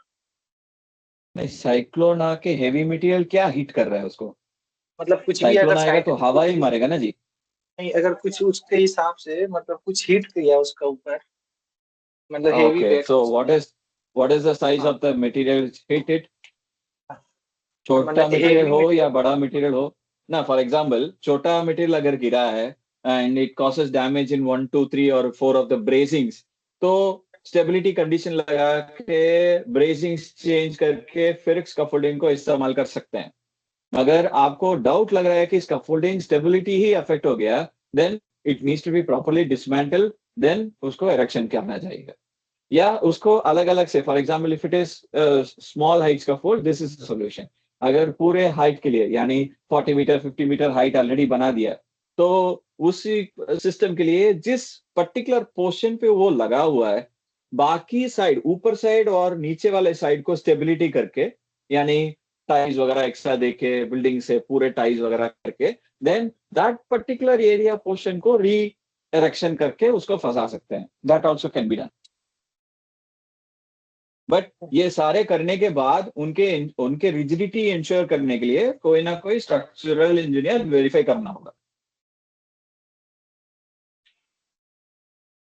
Speaker 1: नहीं, साइक्लोन आके हेवी मटेरियल क्या हिट कर रहा है उसको?
Speaker 4: मतलब कुछ भी
Speaker 1: साइक्लोन
Speaker 4: अगर
Speaker 1: आएगा
Speaker 4: साइड
Speaker 1: तो हवा ही मारेगा ना जी।
Speaker 4: नहीं, अगर कुछ उसके हिसाब से मतलब कुछ हिट किया उसका ऊपर, मतलब हेवी
Speaker 1: Okay,
Speaker 4: वेट
Speaker 1: so
Speaker 4: कुछ
Speaker 1: what is the size
Speaker 4: हाँ,
Speaker 1: of the material hit it?
Speaker 4: मतलब
Speaker 1: छोटा मटेरियल
Speaker 4: हेवी
Speaker 1: हो या
Speaker 4: मटेरियल।
Speaker 1: बड़ा मटेरियल हो ना, फॉर एग्जांपल छोटा मटेरियल अगर गिरा है and it causes damage in 1 2 3 और 4 ऑफ द ब्रेसिंग्स, तो स्टेबिलिटी कंडीशन लगा के ब्रेसिंग्स चेंज करके फिर स्कैफोल्डिंग को इस्तेमाल कर सकते हैं। अगर आपको डाउट लग रहा है कि स्कैफोल्डिंग स्टेबिलिटी ही अफेक्ट हो गया, then it needs to be properly dismantle, देन उसको इरेक्शन करना चाहिए, या उसको अलग अलग से, for example if it is small height scaffold, this is the solution. अगर पूरे हाइट के लिए यानी 40 मीटर 50 मीटर हाइट ऑलरेडी बना दिया, तो उसी सिस्टम के लिए जिस पर्टिकुलर पोर्शन पे वो लगा हुआ है, बाकी साइड ऊपर साइड और नीचे वाले साइड को स्टेबिलिटी करके, यानी टाइज वगैरह एक्स्ट्रा देके बिल्डिंग से पूरे टाइज वगैरह करके, then that particular area portion को री एरेक्शन करके उसको फंसा सकते हैं। That also can be done, but ये सारे करने के बाद उनके उनके रिजिडिटी इंश्योर करने के लिए कोई ना कोई स्ट्रक्चरल इंजीनियर वेरीफाई करना होगा।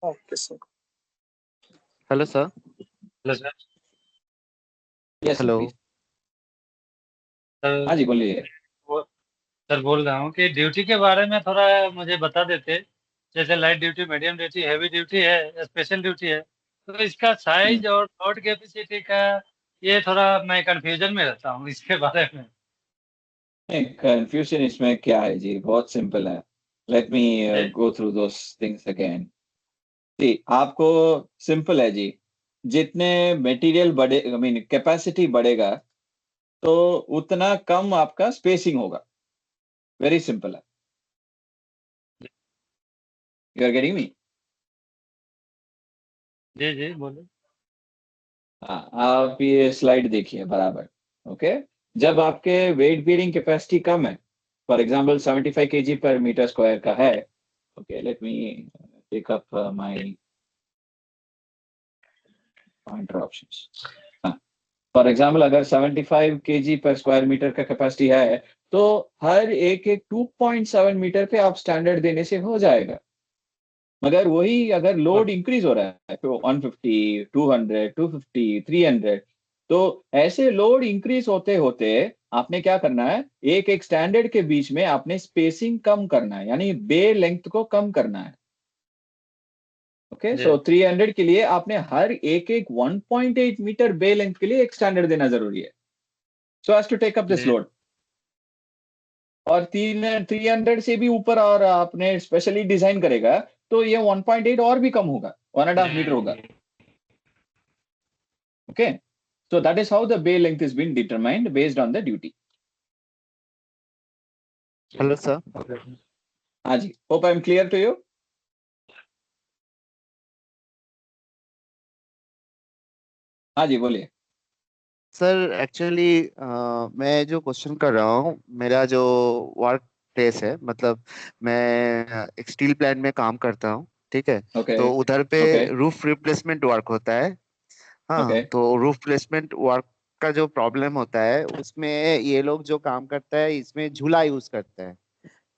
Speaker 4: Okay sir.
Speaker 3: Hello sir.
Speaker 5: Hello sir.
Speaker 1: Yes
Speaker 3: hello.
Speaker 1: Please.
Speaker 5: Sir
Speaker 1: हाँ जी बोलिए।
Speaker 5: सर बोल रहा हूँ कि ड्यूटी के बारे में थोड़ा मुझे बता देते। जैसे light duty, medium duty, heavy duty है, स्पेशल ड्यूटी है, तो इसका साइज और लोड कैपेसिटी का ये थोड़ा मैं कंफ्यूजन में रहता हूँ इसके बारे में।
Speaker 1: कंफ्यूजन इसमें क्या है जी, बहुत सिंपल है. लेट मी
Speaker 5: जी
Speaker 1: go through those things again. जी, आपको सिंपल है जी. जितने मटेरियल बढ़े, आई मीन कैपेसिटी बढ़ेगा, तो उतना कम आपका स्पेसिंग होगा. वेरी सिंपल है. You are getting me?
Speaker 5: जी जी बोलो।
Speaker 1: हाँ, आप ये स्लाइड देखिए बराबर. ओके. जब आपके वेट बेयरिंग कैपेसिटी कम है, for example 75 kg per metre square का है. Okay, let me take up my pointer options. For example अगर 75 केजी पर स्क्वायर मीटर का कैपेसिटी है, तो हर एक एक 2.7 मीटर पे आप स्टैंडर्ड देने से हो जाएगा. मगर वही अगर लोड इंक्रीज हो रहा है तो 150, 200, 250, 300, तो ऐसे लोड इंक्रीज होते होते आपने क्या करना है, एक एक स्टैंडर्ड के बीच में आपने स्पेसिंग कम करना है, यानी बे लेंथ को कम करना है. ओके,
Speaker 5: जी
Speaker 1: सो 300 के लिए आपने हर एक एक 1.8 मीटर बे लेंथ के लिए एक स्टैंडर्ड देना जरूरी है, so as to take up this
Speaker 5: G
Speaker 1: load. और 300 से भी ऊपर और आपने स्पेशली डिजाइन करेगा, तो ये 1.8 और भी कम होगा, 1.5 मीटर होगा. Okay, so that is how the bay length is been determined based on the duty.
Speaker 6: Hello sir.
Speaker 1: हाँ जी, hope I am clear to you. हाँ जी, बोलिए.
Speaker 6: सर एक्चुअली मैं जो क्वेश्चन कर रहा हूँ, मेरा जो वर्क प्लेस है, मतलब मैं एक स्टील प्लांट में काम करता हूँ. ठीक है.
Speaker 1: Okay,
Speaker 6: तो उधर पे
Speaker 1: okay,
Speaker 6: रूफ रिप्लेसमेंट वर्क होता है. हाँ,
Speaker 1: okay,
Speaker 6: तो रूफ प्लेसमेंट वर्क का जो प्रॉब्लम होता है उसमें ये लोग जो काम करता है इसमें झूला यूज करता है.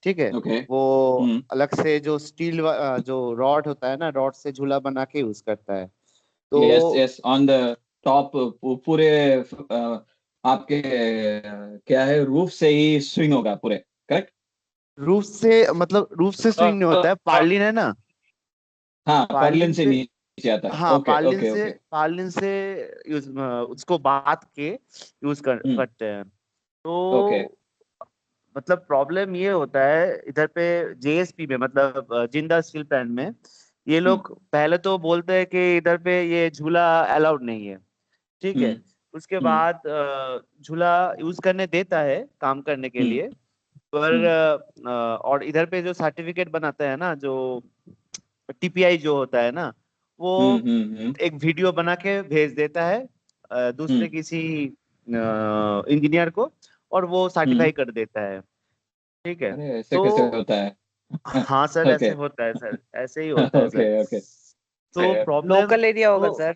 Speaker 6: ठीक है.
Speaker 1: okay.
Speaker 6: वो
Speaker 1: Hmm.
Speaker 6: अलग से जो स्टील जो रॉड होता है ना, रॉड से झूला बना के यूज करता है.
Speaker 1: Yes,
Speaker 6: तो
Speaker 1: yes. On the top, पूरे आपके क्या है, रूफ से ही स्विंग होगा पूरे. करेक्ट.
Speaker 6: रूफ से, मतलब रूफ से स्विंग नहीं होता है, पार्लिन है ना,
Speaker 1: हाँ, पर्लिन
Speaker 6: पार्लिन
Speaker 1: से
Speaker 6: से.
Speaker 1: नीचे आता है.
Speaker 6: हाँ,
Speaker 1: ओके, ओके, ओके.
Speaker 6: पार्लिन से यूज, उसको बात के यूज
Speaker 1: हम्म.
Speaker 6: करते हैं.
Speaker 1: ओके.
Speaker 6: तो मतलब प्रॉब्लम ये होता है इधर पे जेएसपी में, मतलब जिंदा स्टील प्लांट में, ये
Speaker 1: हम्म.
Speaker 6: लोग पहले तो बोलते हैं कि इधर पे ये झूला अलाउड नहीं है. ठीक
Speaker 1: हम्म.
Speaker 6: है. उसके
Speaker 1: हम्म.
Speaker 6: बाद झूला यूज करने देता है काम करने के
Speaker 1: हम्म.
Speaker 6: लिए. पर
Speaker 1: हम्म.
Speaker 6: और इधर पे जो सर्टिफिकेट बनाता है ना, जो टीपीआई जो होता है ना, वो
Speaker 1: हम्म. हम्म.
Speaker 6: एक वीडियो बना के भेज देता है दूसरे
Speaker 1: हम्म.
Speaker 6: किसी इंजीनियर को, और वो
Speaker 1: हम्म.
Speaker 6: सर्टिफाई कर देता है. ठीक है.
Speaker 1: अरे, ऐसे
Speaker 6: तो
Speaker 1: कैसे होता है?
Speaker 6: हाँ सर, ऐसे
Speaker 1: ओके.
Speaker 6: होता है सर, ऐसे ही होता है
Speaker 1: ओके,
Speaker 6: सर.
Speaker 1: ओके.
Speaker 6: तो प्रॉब्लम
Speaker 3: लोकल एरिया होगा
Speaker 6: तो
Speaker 3: सर.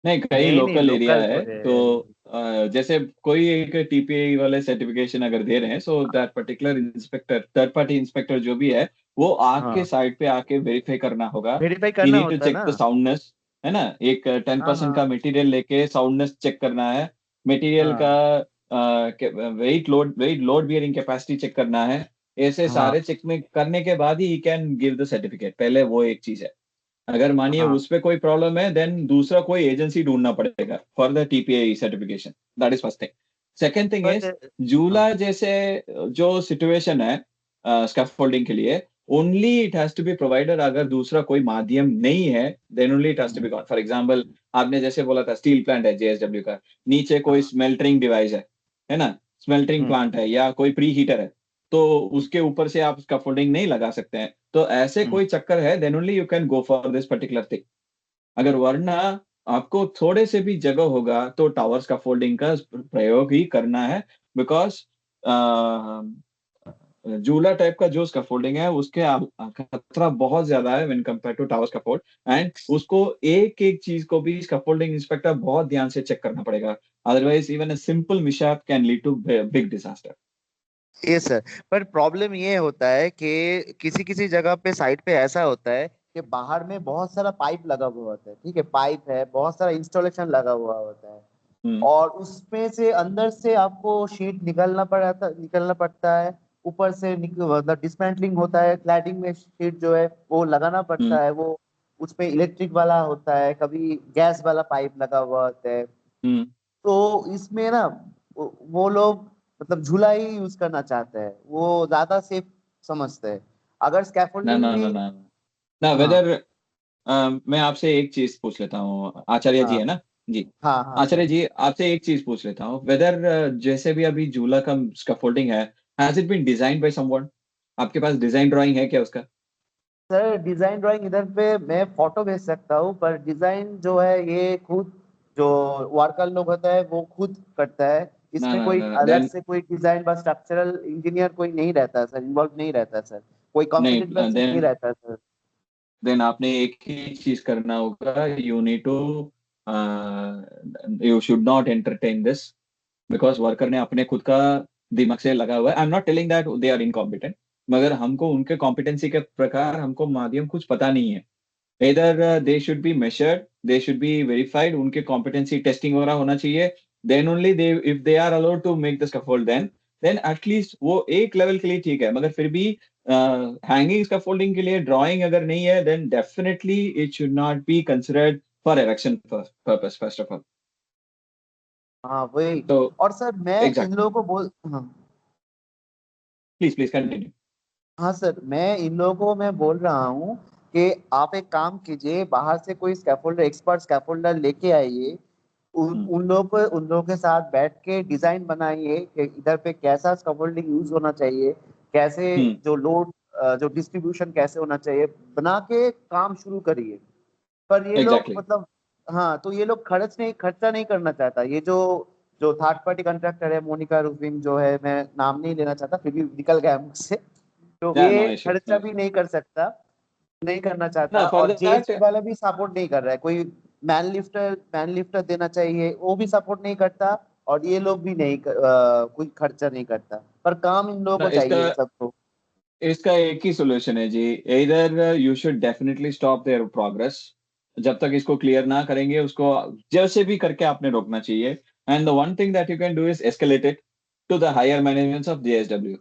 Speaker 1: नहीं, कई
Speaker 6: नहीं नहीं,
Speaker 1: लोकल एरिया
Speaker 6: लोकल
Speaker 1: है,
Speaker 6: थोड़े
Speaker 1: तो
Speaker 6: है.
Speaker 1: जैसे कोई एक टीपीआई वाले सर्टिफिकेशन अगर दे रहे हैं, so that particular inspector, third party inspector जो भी है, वो आपके
Speaker 6: हाँ,
Speaker 1: साइड पे आके वेरीफाई करना होगा.
Speaker 6: वेरीफाई
Speaker 1: ही
Speaker 6: करना
Speaker 1: नीड टू
Speaker 6: होता है
Speaker 1: चेक
Speaker 6: ना.
Speaker 1: द साउंडनेस, है ना. एक
Speaker 6: हाँ
Speaker 1: 10% का
Speaker 6: हाँ
Speaker 1: मटेरियल लेके साउंडनेस चेक करना है. मटेरियल
Speaker 6: हाँ
Speaker 1: का weight load bearing capacity check करना है. ऐसे
Speaker 6: हाँ
Speaker 1: सारे चेक में करने के बाद he can give the certificate. पहले वो एक चीज है. अगर मानिए
Speaker 6: हाँ.
Speaker 1: उस पे कोई प्रॉब्लम है, देन दूसरा कोई एजेंसी ढूंढना पड़ेगा for the TPI certification. That is first thing. Second thing
Speaker 6: but
Speaker 1: is,
Speaker 6: हाँ.
Speaker 1: जूला जैसे जो सिचुएशन है स्कैफोल्डिंग के लिए, only it has to be provider. अगर दूसरा कोई माध्यम नहीं है, then only it has to be got. For example, आपने जैसे बोला था स्टील प्लांट है जेएसडब्ल्यू का, नीचे कोई
Speaker 6: हाँ.
Speaker 1: स्मेल्टरिंग डिवाइस है ना, स्मेल्टरिंग
Speaker 6: हम्म.
Speaker 1: प्लांट है या कोई प्री हीटर है, तो उसके ऊपर से आप स्कैफोल्डिंग नहीं लगा सकते हैं. तो ऐसे
Speaker 6: हम्म.
Speaker 1: कोई चक्कर है, then only you can go for this particular thing. अगर वरना आपको थोड़े से भी जगह होगा, तो टावर स्कैफोल्डिंग का प्रयोग ही करना है. बिकॉज जूला टाइप का जो स्कैफोल्डिंग है, उसके खतरा बहुत ज्यादा है when compare to tower scaffold. And उसको एक एक चीज को भी स्कैफोल्डिंग इंस्पेक्टर बहुत ध्यान से चेक करना पड़ेगा. Otherwise even a simple mishap can lead to big disaster.
Speaker 6: ये सर, पर प्रॉब्लम ये होता है कि किसी किसी जगह पे साइट पे ऐसा होता है कि बाहर में बहुत सारा पाइप लगा हुआ होता है. ठीक है, पाइप है, बहुत सारा इंस्टॉलेशन लगा हुआ होता है,
Speaker 1: हम्म.
Speaker 6: और उसमें से अंदर से आपको शीट निकलना पड़ता है. ऊपर से मतलब डिसमेंटलिंग होता है, क्लैडिंग में शीट जो है वो लगाना
Speaker 1: हम्म.
Speaker 6: पड़ता है. वो उसमें इलेक्ट्रिक वाला होता है, कभी गैस वाला पाइप लगा हुआ होता है.
Speaker 1: हम्म.
Speaker 6: तो इसमें ना वो लोग मतलब झूला ही यूज करना चाहते हैं, वो ज्यादा सेफ समझते हैं। अगर
Speaker 1: ना
Speaker 6: स्कैफोल्डिंग
Speaker 1: ना ना
Speaker 6: भी,
Speaker 1: ना ना
Speaker 6: हाँ
Speaker 1: वेदर मैं आपसे एक चीज पूछ लेता हूँ, आचार्य जी
Speaker 6: हाँ
Speaker 1: है ना जी।
Speaker 6: हाँ हाँ
Speaker 1: आचार्य
Speaker 6: सर।
Speaker 1: जी आपसे एक चीज पूछ लेता हूँ, वेदर जैसे भी अभी झूला का स्कैफोल्डिंग है, has it been designed by someone? आपके पास डिजाइन ड्राइंग है क्या उसका?
Speaker 6: सर डिजाइन ड्राइंग इधर पे मैं फोटो भेज सकता हूँ, पर डिजाइन जो है ये खुद जो वर्कर लोग होता है वो खुद करता है।
Speaker 1: ना
Speaker 6: इसमें
Speaker 1: ना
Speaker 6: कोई
Speaker 1: ना
Speaker 6: अलग
Speaker 1: देन
Speaker 6: से कोई डिजाइन बस स्ट्रक्चरल इंजीनियर कोई नहीं रहता है सर, इन्वॉल्व नहीं रहता है सर, कोई कंप्यूटर
Speaker 1: नहीं
Speaker 6: बस नहीं
Speaker 1: देन
Speaker 6: रहता है सर।
Speaker 1: देन आपने एक ही चीज करना होगा, you need to you should not entertain this, because worker ने अपने खुद का दिमाग से लगा हुआ है। I am not telling that they are incompetent, मगर हमको उनके कॉम्पिटेंसी के प्रकार हमको माध्यम कुछ पता नहीं है। इधर they should be measured, they should be verified, उनके कॉम्पिटेंसी टेस्टिंग वगैरह होना चाहिए। Then only they, if they are allowed to make the scaffold, then at least वो एक लेवल के लिए ठीक है, मगर फिर भी हैंगिंग स्कैफोल्डिंग के लिए ड्राइंग अगर नहीं है, then definitely it should not be considered for erection purpose first of all.
Speaker 6: हाँ वही।
Speaker 1: तो
Speaker 6: और सर मैं इन
Speaker 1: एग्जैक्टली,
Speaker 6: लोगों को बोल, हाँ
Speaker 1: प्लीज प्लीज कंटिन्यू।
Speaker 6: हाँ सर, मैं इन लोगों को मैं बोल रहा हूँ कि आप एक काम कीजिए, बाहर से कोई स्कैफोल्डर, एक्सपर्ट स्कैफोल्डर लेके आइए। उन लोगों के साथ बैठ के डिजाइन बनाइए कि इधर पे कैसा स्कैफोल्डिंग यूज होना चाहिए, कैसे
Speaker 1: हम्म,
Speaker 6: जो लोड, जो डिस्ट्रीब्यूशन कैसे होना चाहिए, बना के काम शुरू करिए। पर ये लोग
Speaker 1: एग्जैक्टली।
Speaker 6: मतलब, हाँ तो ये लोग खर्चा नहीं करना चाहता। ये जो जो थर्ड पार्टी कॉन्ट्रैक्टर है, मोनिका रूफिंग जो है, मैं नाम नहीं लेना चाहता, फिर भी निकल गया मुझसे। तो
Speaker 1: या नो
Speaker 6: ये
Speaker 1: इश्यूज, नो
Speaker 6: खर्चा भी
Speaker 1: इश्यूज।
Speaker 6: नहीं कर सकता, नहीं करना
Speaker 1: ना
Speaker 6: चाहता।
Speaker 1: फॉर
Speaker 6: और
Speaker 1: दैट,
Speaker 6: जेएसपी वाला भी सपोर्ट नहीं कर रहा है, कोई मैन लिफ्टर देना चाहिए वो भी सपोर्ट नहीं करता। और ये लोग भी नहीं कोई खर्चा नहीं करता, पर काम इन लोगों
Speaker 1: ना
Speaker 6: को
Speaker 1: इसका
Speaker 6: चाहिए सबको।
Speaker 1: इसका एक ही सॉल्यूशन है जी। इधर you should definitely stop there progress, जब तक इसको क्लियर ना करेंगे उसको जैसे भी करके आपने रोकना चाहिए। And the one thing that you can do is escalate it to the higher management of JSW,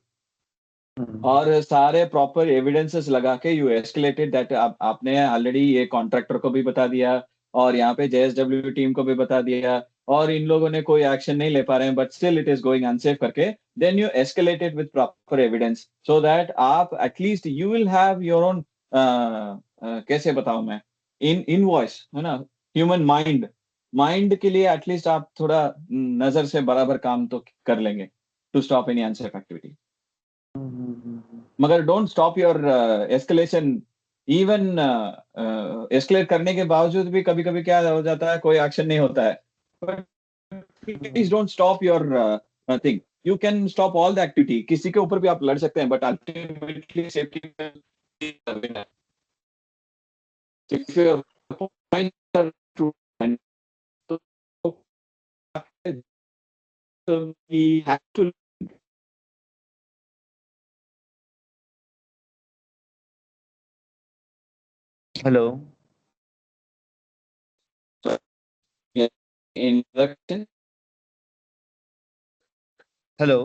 Speaker 6: hmm,
Speaker 1: और सारे प्रॉपर एविडेंसेस लगा के यू एस्केलेटेड दैट। आपने ऑलरेडी ये कॉन्ट्रैक्टर को भी बता दिया, और यहाँ पे जेएसडब्ल्यू टीम को भी बता दिया, और इन लोगों ने कोई एक्शन नहीं ले पा रहे हैं, but still it is going unsafe करके। Then you escalated with proper evidence, so that आप at least you will have your own, कैसे बताऊं मैं, इन इनवॉइस है ना, ह्यूमन माइंड, माइंड के लिए एटलीस्ट आप थोड़ा नजर से बराबर काम तो कर लेंगे to stop any unsafe activity.
Speaker 6: Hmm.
Speaker 1: मगर don't stop your escalation. Even escalate करने के बावजूद भी कभी कभी क्या हो जाता है, कोई एक्शन नहीं होता है। Please don't stop your thing. You can stop all the activity, किसी के ऊपर भी आप लड़ सकते हैं, but ultimately safety if your point are true, तो we have to
Speaker 6: hello
Speaker 1: introduction.
Speaker 6: Hello.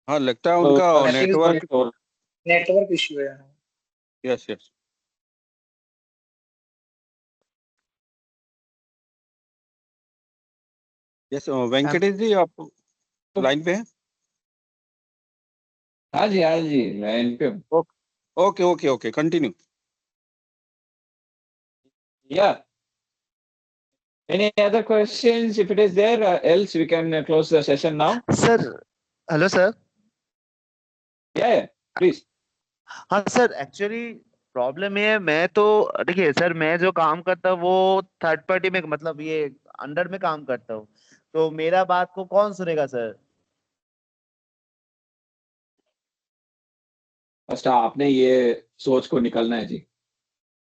Speaker 2: हाँ लगता है
Speaker 1: तो
Speaker 2: उनका
Speaker 4: I think
Speaker 2: network.
Speaker 4: Network issue है।
Speaker 2: Yes yes. Yes Venkatesh ji, आप लाइन पे हैं?
Speaker 1: हाँ जी, हाँ जी, लाइन पे हूँ।
Speaker 2: Okay okay okay, continue.
Speaker 1: Yeah. Any other questions? If it is there, else we can close the session now.
Speaker 6: Sir, hello sir.
Speaker 1: Yeah, please.
Speaker 6: हाँ sir, actually problem ये है, मैं तो देखिए सर, मैं जो काम करता हूँ वो थर्ड पार्टी में, मतलब ये अंडर में काम करता हूँ, तो मेरा बात को कौन सुनेगा सर?
Speaker 1: फर्स्ट आपने ये सोच को निकलना है जी।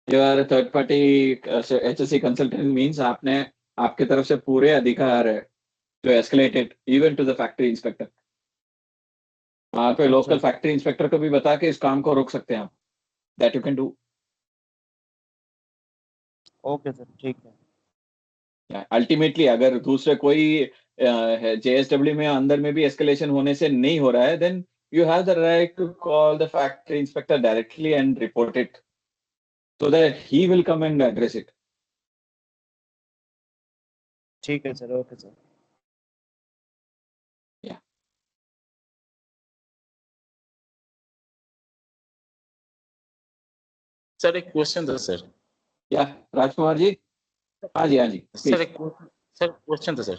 Speaker 1: You are third party HSC consultant means आपने, आपके तरफ से पूरे अधिकार है to escalate it even to the factory inspector. वहाँ पे
Speaker 6: अच्छा
Speaker 1: लोकल
Speaker 6: सर।
Speaker 1: फैक्ट्री इंस्पेक्टर को भी बता के इस काम को रोक सकते हैं आप। That you can do.
Speaker 6: Okay sir, ठीक है।
Speaker 1: अल्टीमेटली अगर दूसरे कोई जेएसडब्ल्यू में अंदर में भी एस्केलेशन होने से नहीं हो रहा है, then you have the right to call the factory inspector directly and report it so that he will come and address it.
Speaker 6: ठीक है सर, ओके सर।
Speaker 7: सर एक क्वेश्चन था सर।
Speaker 1: या राजकुमार जी, हाँ जी, हाँ जी,
Speaker 7: सर
Speaker 1: प्लीज
Speaker 7: एक सर क्वेश्चन था sir.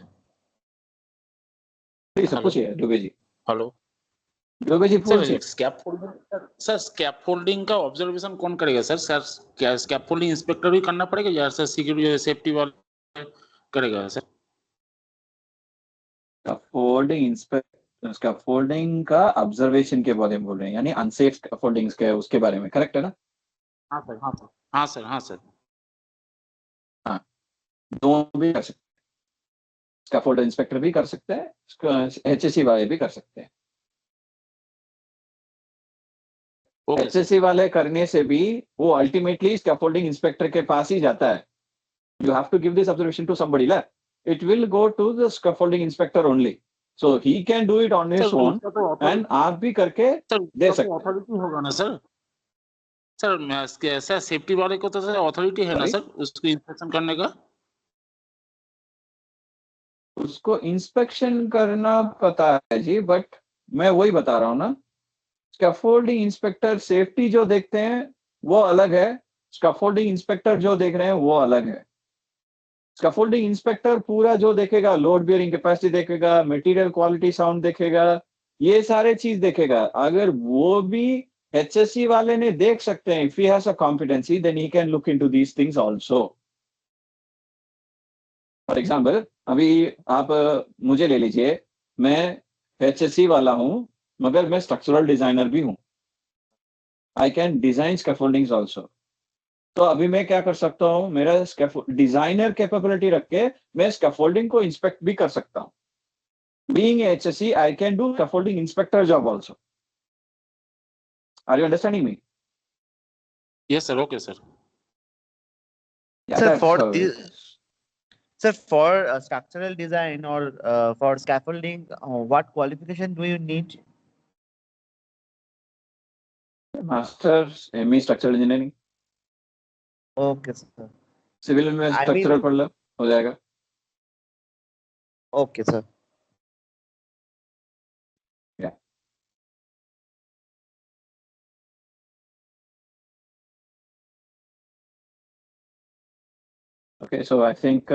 Speaker 1: Please
Speaker 7: hello
Speaker 1: पूछिए दुबे जी,
Speaker 7: हेलो
Speaker 1: दुबे जी
Speaker 7: सर,
Speaker 1: पूछिए।
Speaker 7: स्कैप फोल्डिंग का ऑब्जर्वेशन कौन करेगा सर? सर क्या स्कैप फोल्डिंग इंस्पेक्टर भी करना पड़ेगा या सर सिक्योरिटी सेफ्टी वाला करेगा सर?
Speaker 1: फोल्डिंग इंस्पेक्ट फोल्डिंग का ऑब्जर्वेशन के बारे में बोल रहे हैं, यानी अनसेफ फोल्डिंग्स के उसके बारे में, करेक्ट है ना?
Speaker 7: हाँ सर, हाँ सर, हाँ सर, हाँ सर।
Speaker 1: हाँ, दोनों भी कर सकते हैं, स्कैफोल्ड इंस्पेक्टर भी कर सकते हैं, एचएससी वाले भी कर सकते हैं।
Speaker 7: Okay sir.
Speaker 1: एचएससी वाले करने से भी वो अल्टीमेटली स्कैफोल्डिंग इंस्पेक्टर के पास ही जाता है। You have to give this observation to somebody, la. It will go to the scaffolding inspector only. So he can do it on
Speaker 7: sir
Speaker 1: his own,
Speaker 7: उसका तो
Speaker 1: and आप भी करके
Speaker 7: सर
Speaker 1: दे
Speaker 7: उसका तो
Speaker 1: सकते हैं।
Speaker 7: अथॉरिटी होगा ना सर? सर सेफ्टी वाले को तो सर अथॉरिटी है ना
Speaker 1: Sorry?
Speaker 7: सर उसको इंस्पेक्शन करने का?
Speaker 1: उसको इंस्पेक्शन करना पता है जी, बट मैं वही बता रहा हूँ ना, स्कैफोल्डिंग इंस्पेक्टर सेफ्टी जो देखते हैं वो अलग है, स्कैफोल्डिंग इंस्पेक्टर जो देख रहे हैं वो अलग है। स्कैफोल्डिंग इंस्पेक्टर पूरा जो देखेगा, लोड बियरिंग कैपेसिटी देखेगा, मटेरियल क्वालिटी साउंड देखेगा, ये सारे चीज देखेगा। अगर वो भी एचएससी वाले ने देख सकते हैं, if he has a competency then he can look into these things also. For example, अभी आप मुझे ले लीजिए, मैं एचएससी वाला हूं मगर मैं स्ट्रक्चरल डिजाइनर भी हूं। I can design स्कैफोल्डिंग्स also. तो अभी मैं क्या कर सकता हूं, मेरा डिजाइनर कैपेबिलिटी रख के मैं स्कैफोल्डिंग को इंस्पेक्ट भी कर सकता हूं। Being a HSE, I can do scaffolding inspector job also. Are you understanding me?
Speaker 7: Yes sir, okay sir.
Speaker 1: Yeah,
Speaker 6: Sir,
Speaker 1: that's
Speaker 6: for
Speaker 1: how it
Speaker 6: this,
Speaker 1: is.
Speaker 6: sir, for structural design or for scaffolding, what qualification do you need?
Speaker 1: Masters, ME structural engineering,
Speaker 6: Okay, sir.
Speaker 1: civil में
Speaker 6: I
Speaker 1: structural
Speaker 6: will.
Speaker 1: पढ़ लो, हो जाएगा।
Speaker 6: Okay, sir.
Speaker 1: Yeah. Okay, so I think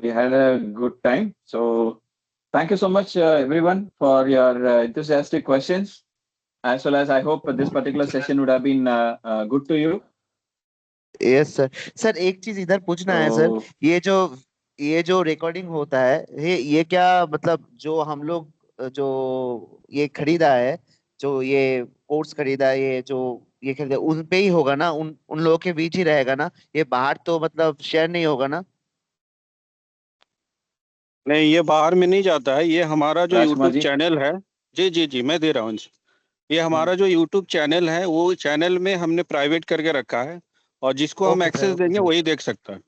Speaker 1: we had a good time. So thank you so much, everyone, for your enthusiastic questions, as well as I hope this particular session would have been good to you.
Speaker 6: Yes sir. Sir एक चीज इधर पूछना है sir,
Speaker 1: So
Speaker 6: ये जो recording होता है, ये क्या मतलब जो हम लोग जो ये खरीदा है, जो ये कोर्स खरीदा है, ये जो ये खरीदा उन पे ही होगा ना, उन लोगों के बीच ही रहेगा ना, ये बाहर तो मतलब शेयर नहीं होगा ना?
Speaker 2: नहीं, ये बाहर में नहीं जाता है, ये हमारा जो
Speaker 1: राजकुमार
Speaker 2: यूट्यूब
Speaker 1: जी,
Speaker 2: चैनल है। जी जी जी, मैं दे रहा हूँ। ये
Speaker 6: हम्म,
Speaker 2: हमारा जो यूट्यूब चैनल है वो चैनल में हमने प्राइवेट करके रखा है, और जिसको हम
Speaker 6: ओके सर,
Speaker 2: एक्सेस
Speaker 6: ओके
Speaker 2: देंगे
Speaker 6: सर।
Speaker 2: वही देख सकता है।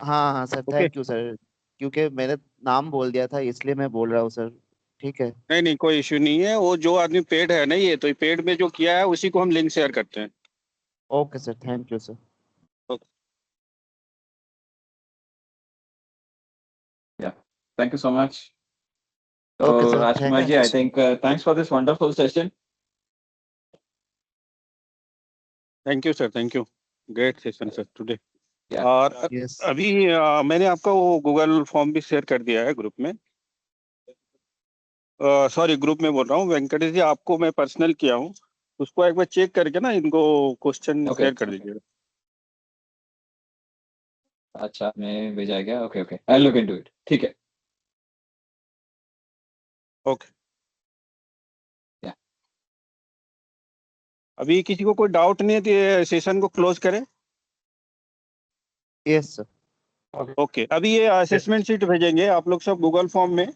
Speaker 6: हाँ हाँ sir,
Speaker 2: okay.
Speaker 6: Thank you sir, क्योंकि मैंने नाम बोल दिया था इसलिए मैं बोल रहा हूँ सर। ठीक है।
Speaker 2: नहीं नहीं, कोई इश्यू नहीं है, वो जो आदमी पेड है ना, ये तो पेड में जो किया है उसी को हम लिंक शेयर करते हैं।
Speaker 6: Okay sir, thank you sir.
Speaker 1: yeah, thank you so much.
Speaker 6: Okay
Speaker 1: So
Speaker 6: sir,
Speaker 1: Rajkumar
Speaker 6: thank
Speaker 1: ji,
Speaker 6: you
Speaker 1: I
Speaker 6: sir.
Speaker 1: think thanks for this wonderful session.
Speaker 2: Thank you sir, thank you, great session sir today.
Speaker 1: Yeah.
Speaker 2: और
Speaker 6: yes.
Speaker 2: अभी मैंने आपका वो Google form भी share कर दिया है group में। सॉरी, ग्रुप में बोल रहा हूँ, वेंकटेश जी आपको मैं पर्सनल किया हूँ, उसको एक बार चेक करके ना इनको क्वेश्चन
Speaker 1: Okay.
Speaker 2: शेयर कर दीजिएगा।
Speaker 1: अच्छा, मैं भेजा गया। Okay okay, I look into it. ठीक है।
Speaker 2: ओके।
Speaker 1: Yeah.
Speaker 2: अभी किसी को कोई डाउट नहीं है तो ये सेशन को क्लोज करें।
Speaker 6: Yes sir.
Speaker 2: ओके, अभी ये असेसमेंट शीट भेजेंगे आप लोग सब गूगल फॉर्म में।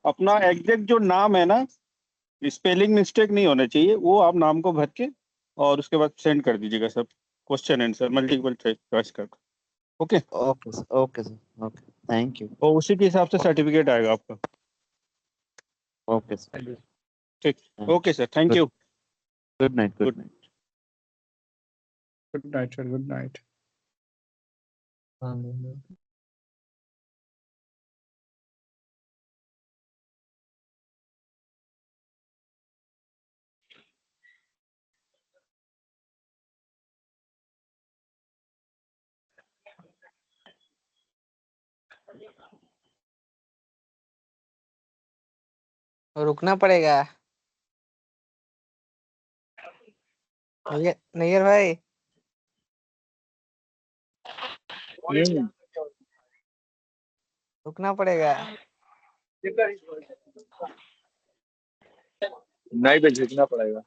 Speaker 2: अपना एग्जैक्ट जो नाम है ना, स्पेलिंग मिस्टेक नहीं होना चाहिए, वो आप नाम को भर के और उसके बाद सेंड कर दीजिएगा सब, क्वेश्चन आंसर मल्टीपल चॉइस कर। Okay.
Speaker 6: Okay sir, okay sir, okay, thank you.
Speaker 2: और उसी के हिसाब से सर्टिफिकेट आएगा आपका।
Speaker 6: Okay sir.
Speaker 2: ठीक। Okay sir, thank you.
Speaker 6: Good night, good night.
Speaker 8: Good night, sir. Good night.
Speaker 3: रुकना पड़ेगा। नैयर भाई, रुकना पड़ेगा।
Speaker 1: नहीं तो झुकना पड़ेगा।